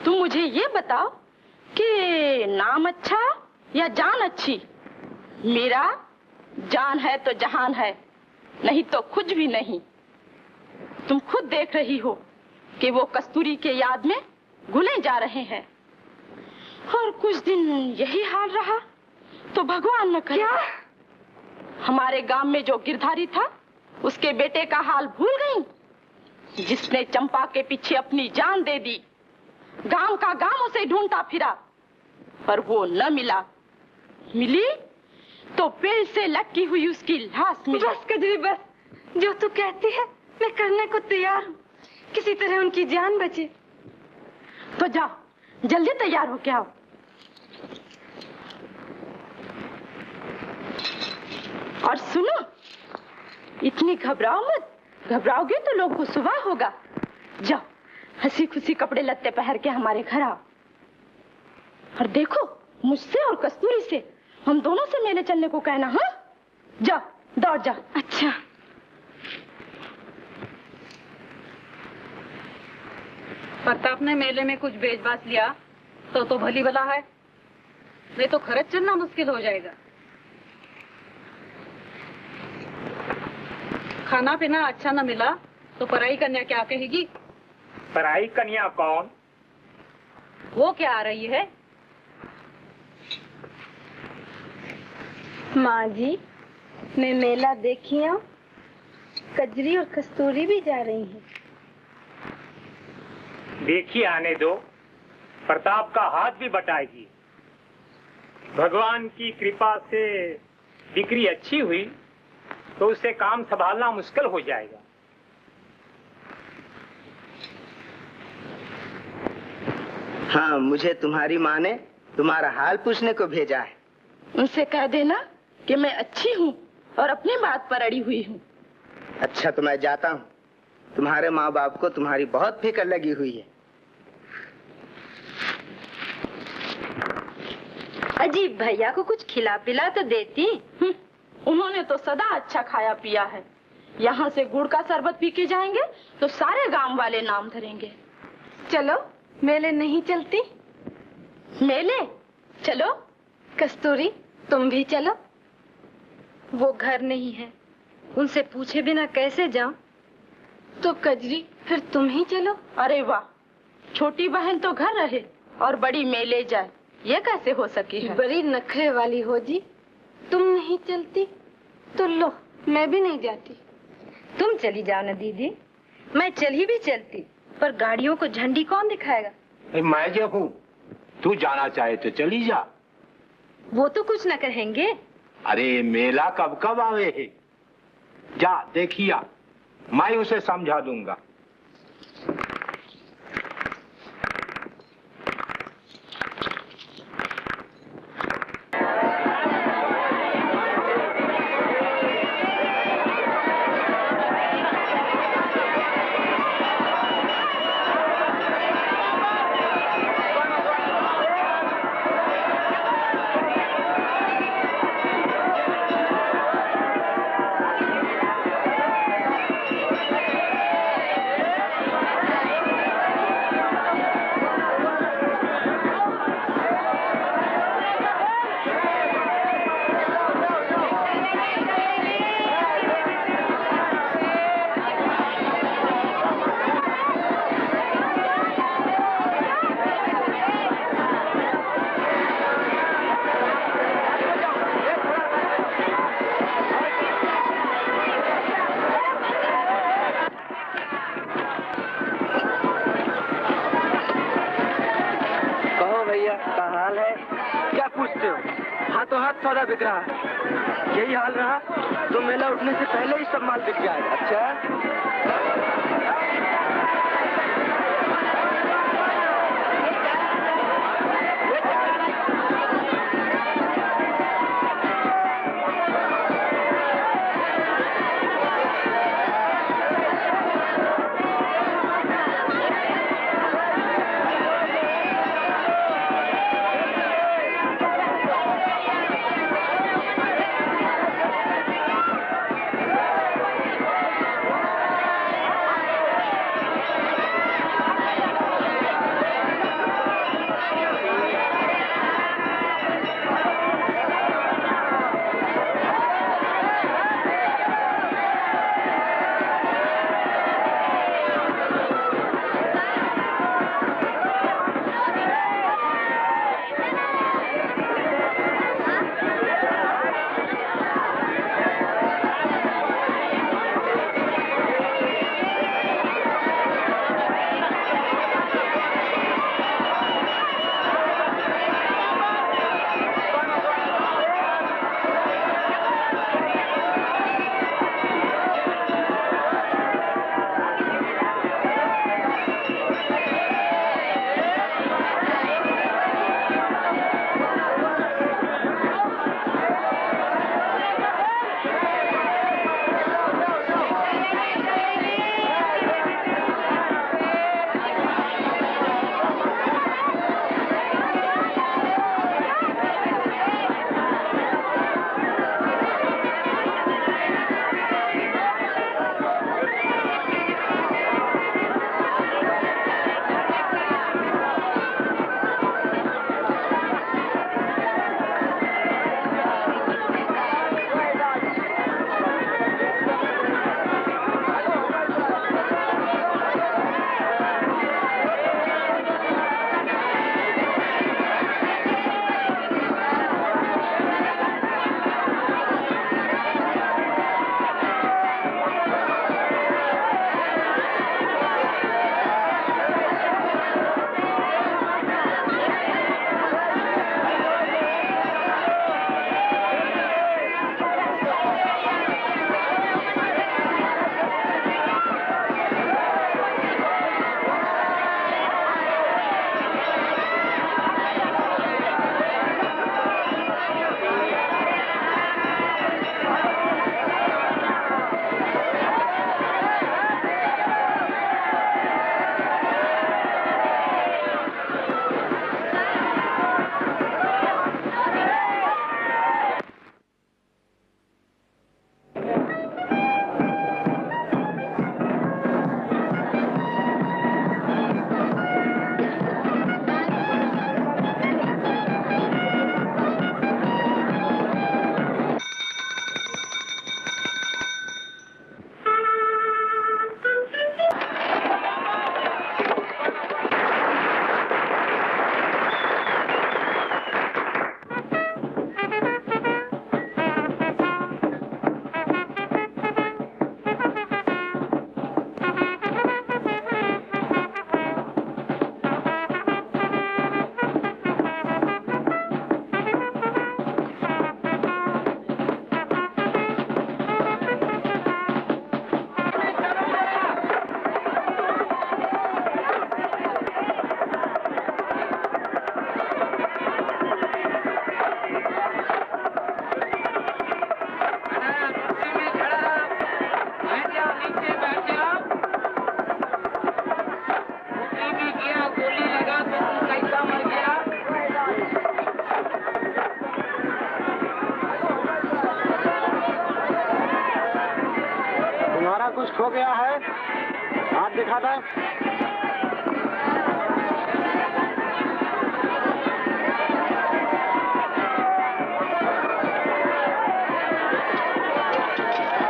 तुम मुझे ये बताओ कि नाम अच्छा या जान अच्छी? मेरा जान है तो जहान है, नहीं तो कुछ भी नहीं। तुम खुद देख रही हो कि वो कस्तूरी के याद में घुले जा रहे हैं और कुछ दिन यही हाल रहा तो भगवान न करे। क्या? हमारे गांव में जो गिरधारी था उसके बेटे का हाल भूल गई, जिसने चंपा के पीछे अपनी जान दे दी। गांव का गांव उसे ढूंढता फिरा पर वो न मिला। मिली तो पेड़ से लटकी हुई उसकी लाश मिली। बस कजरी बस, जो तू कहती है मैं करने को तैयार हूँ। किसी तरह उनकी जान बचे। तो जाओ, जल्दी तैयार हो के आओ। और सुनो, इतनी घबराओ मत। घबराओगे तो लोगों को सुबह होगा। जाओ, हंसी खुशी कपड़े लत्ते पहन के हमारे घर आओ। और देखो, मुझसे और कस्तूरी से, हम दोनों से मेले चलने को कहना। हाँ, जाओ, दौड़ जाओ। अच्छा। प्रताप ने मेले में कुछ बेच बाच लिया तो भली भला है, नहीं तो खर्च चलना मुश्किल हो जाएगा। खाना पीना अच्छा न मिला तो पराई कन्या क्या कहेगी? पराई कन्या कौन? वो क्या आ रही है? माँ जी, मैं मेला देखी हूँ। कजरी और कस्तूरी भी जा रही हैं। देखिए, आने दो। प्रताप का हाथ भी बटाएगी। भगवान की कृपा से बिक्री अच्छी हुई तो उसे काम संभालना मुश्किल हो जाएगा। हाँ, मुझे तुम्हारी माँ ने तुम्हारा हाल पूछने को भेजा है। उनसे कह देना कि मैं अच्छी हूँ और अपनी बात पर अड़ी हुई हूँ। अच्छा, तो मैं जाता हूँ। तुम्हारे माँ बाप को तुम्हारी बहुत फिक्र लगी हुई है। अजीब, भैया को कुछ खिला पिला तो देती। उन्होंने तो सदा अच्छा खाया पिया है। यहाँ से गुड़ का शरबत पी के जाएंगे तो सारे गांव वाले नाम धरेंगे। चलो मेले नहीं चलती? मेले चलो। कस्तूरी तुम भी चलो। वो घर नहीं है, उनसे पूछे बिना कैसे जाऊं? तो कजरी फिर तुम ही चलो। अरे वाह, छोटी बहन तो घर रहे और बड़ी मेले जाए, ये कैसे हो सकी है? बड़ी नखरे वाली हो जी। तुम नहीं चलती तो लो, मैं भी नहीं जाती। तुम चली जाओ ना दीदी, मैं चली भी चलती, पर गाड़ियों को झंडी कौन दिखाएगा? मैं जो हूँ, तू जाना चाहे तो चली जा। वो तो कुछ न कहेंगे। अरे मेला कब कब आवे है, जा देखिया, मैं उसे समझा दूंगा। सौदा बिक रहा है। यही हाल रहा तो मेला उठने से पहले ही सब माल बिक जाएगा। अच्छा सो गया है, हाथ दिखाता है।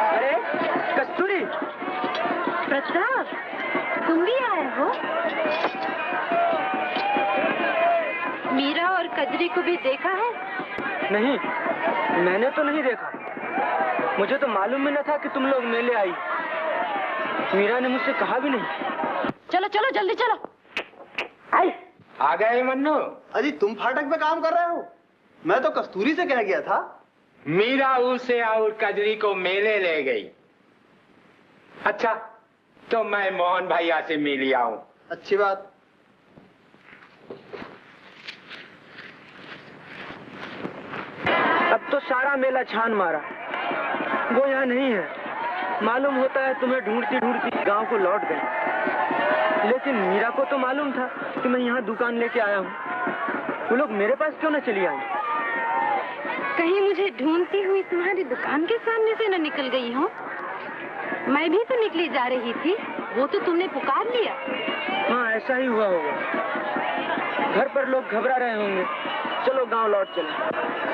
अरे कस्तूरी, प्रताप, तुम भी आए हो? मीरा और कजरी को भी देखा है? नहीं, मैंने तो नहीं देखा। मुझे तो मालूम ही न था कि तुम लोग मेले आई। मीरा ने मुझसे कहा भी नहीं। चलो चलो जल्दी चलो। आ गए मन्नू? अजी तुम फाटक पे काम कर रहे हो? मैं तो कस्तूरी से कह गया था। मीरा उसे और कजरी को मेले ले गई। अच्छा, तो मैं मोहन भैया से मिल आऊं। अच्छी बात। अब तो सारा मेला छान मारा, वो यहाँ नहीं है। मालूम होता है तुम्हें ढूंढती ढूंढती गांव को लौट गए। लेकिन मीरा को तो मालूम था कि मैं यहाँ दुकान लेके आया हूँ। वो लोग मेरे पास क्यों न चली आई? कहीं मुझे ढूंढती हुई तुम्हारी दुकान के सामने से न निकल गई हो? मैं भी तो निकली जा रही थी, वो तो तुमने पुकार लिया। हाँ, ऐसा ही हुआ होगा। घर पर लोग घबरा रहे होंगे। चलो गांव लौट चले।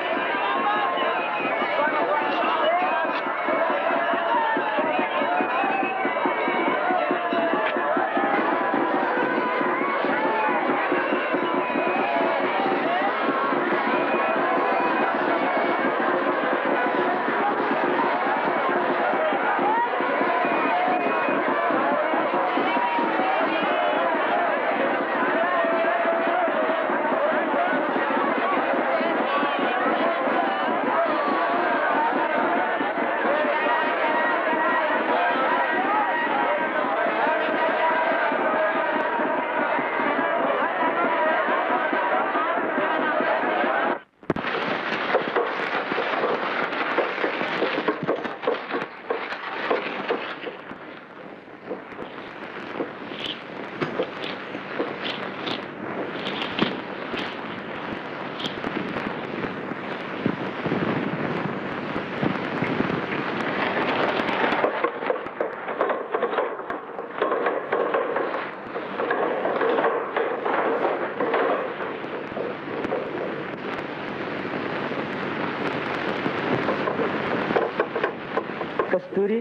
कस्तूरी,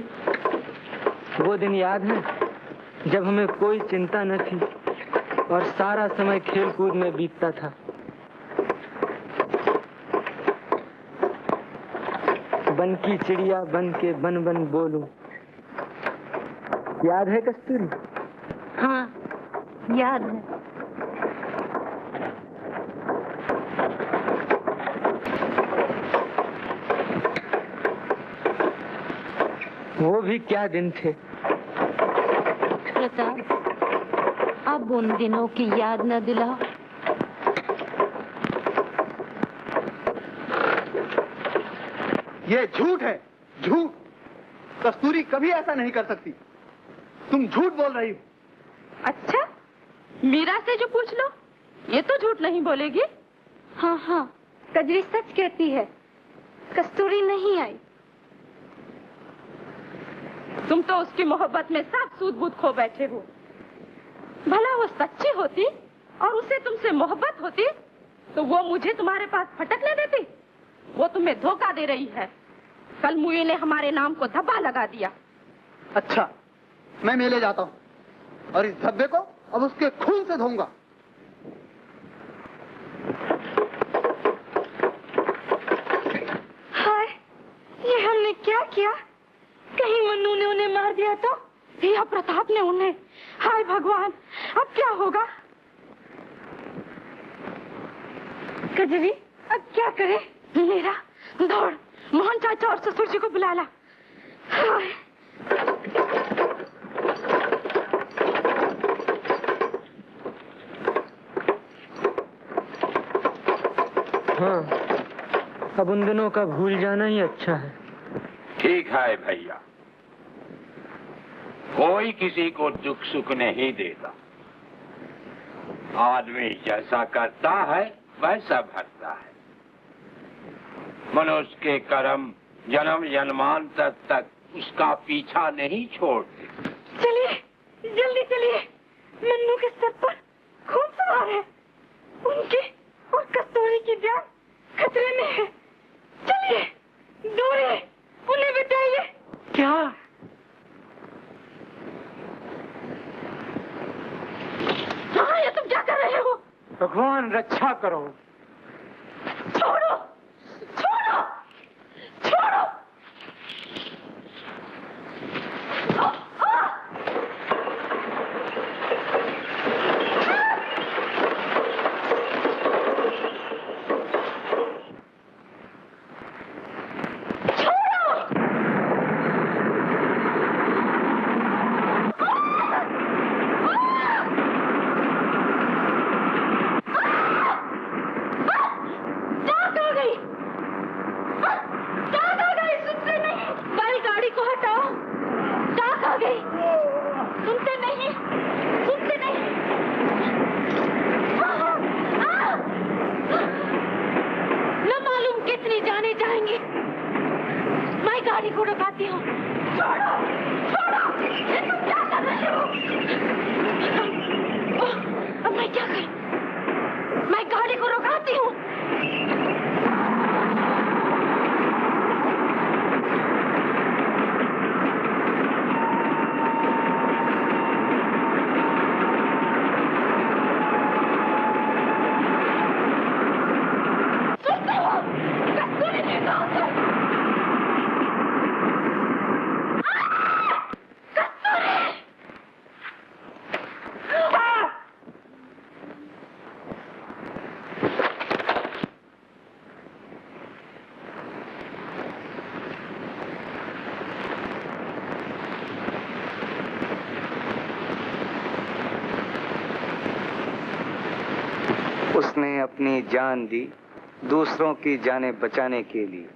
वो दिन याद है जब हमें कोई चिंता न थी और सारा समय खेल कूद में बीतता था। बन की चिड़िया बन के बन बन बोलूं, याद है कस्तूरी? हाँ, याद है। वो भी क्या दिन थे। प्रताप, अब उन दिनों की याद न दिलाओ। ये झूठ है, झूठ। कस्तूरी कभी ऐसा नहीं कर सकती। तुम झूठ बोल रही हो। अच्छा, मीरा से जो पूछ लो, ये तो झूठ नहीं बोलेगी। हाँ हाँ, कजरी सच कहती है, कस्तूरी नहीं आई। तुम तो उसकी मोहब्बत में साफ सूद बूद खो बैठे हो। भला वो सच्ची होती और उसे तुमसे मोहब्बत होती तो वो मुझे तुम्हारे पास फटकने देती। वो तुम्हें धोखा दे रही है। कल मुई ने हमारे नाम को धब्बा लगा दिया। अच्छा, मैं मेले जाता हूँ और इस धब्बे को अब उसके खून से धोऊंगा। हाय, ये हमने क्या किया? कहीं मन्नू ने उन्हें मार दिया तो? या प्रताप ने उन्हें? हाय भगवान, अब क्या होगा? कजरी, अब क्या करे? मेरा दौड़, मोहन चाचा और ससुर जी को बुला ला। हाय। हाँ, अब उन दिनों का भूल जाना ही अच्छा है। ठीक है भैया, कोई किसी को दुख सुख नहीं देता। आदमी जैसा करता है वैसा भरता है। मनुष्य के कर्म जन्म जन्मांतर तक उसका पीछा नहीं छोड़ते। चलिए, जल्दी चलिए। मन्नू के सर पर खून सवार है। उनकी और कस्तूरी की जान खतरे में है। चलिए, दौड़िए, उन्हें बचाइए। क्या? हाँ, ये तुम क्या कर रहे हो? भगवान रक्षा करो। छोड़ो, छोड़ो, छोड़ो। गाड़ी को रुकाती हूँ। छोड़ो, छोड़ो, ये तुम क्या कर रहे हो? अब मैं क्या करूँ? मैं गाड़ी को रुकाती हूँ। उसने अपनी जान दी दूसरों की जानें बचाने के लिए।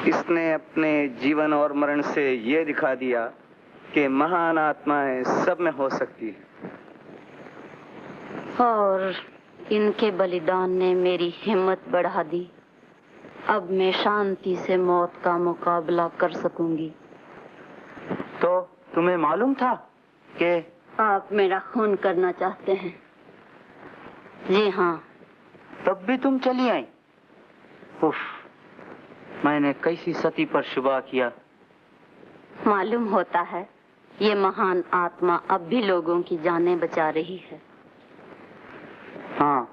इसने अपने जीवन और मरण से ये दिखा दिया कि महान आत्माएं सब में हो सकती है। और इनके बलिदान ने मेरी हिम्मत बढ़ा दी। अब मैं शांति से मौत का मुकाबला कर सकूंगी। तो तुम्हें मालूम था कि आप मेरा खून करना चाहते हैं? जी हाँ। तब भी तुम चली आई। उफ, मैंने कैसी सती पर शुबा किया। मालूम होता है ये महान आत्मा अब भी लोगों की जानें बचा रही है। हाँ,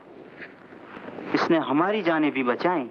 इसने हमारी जानें भी बचाई।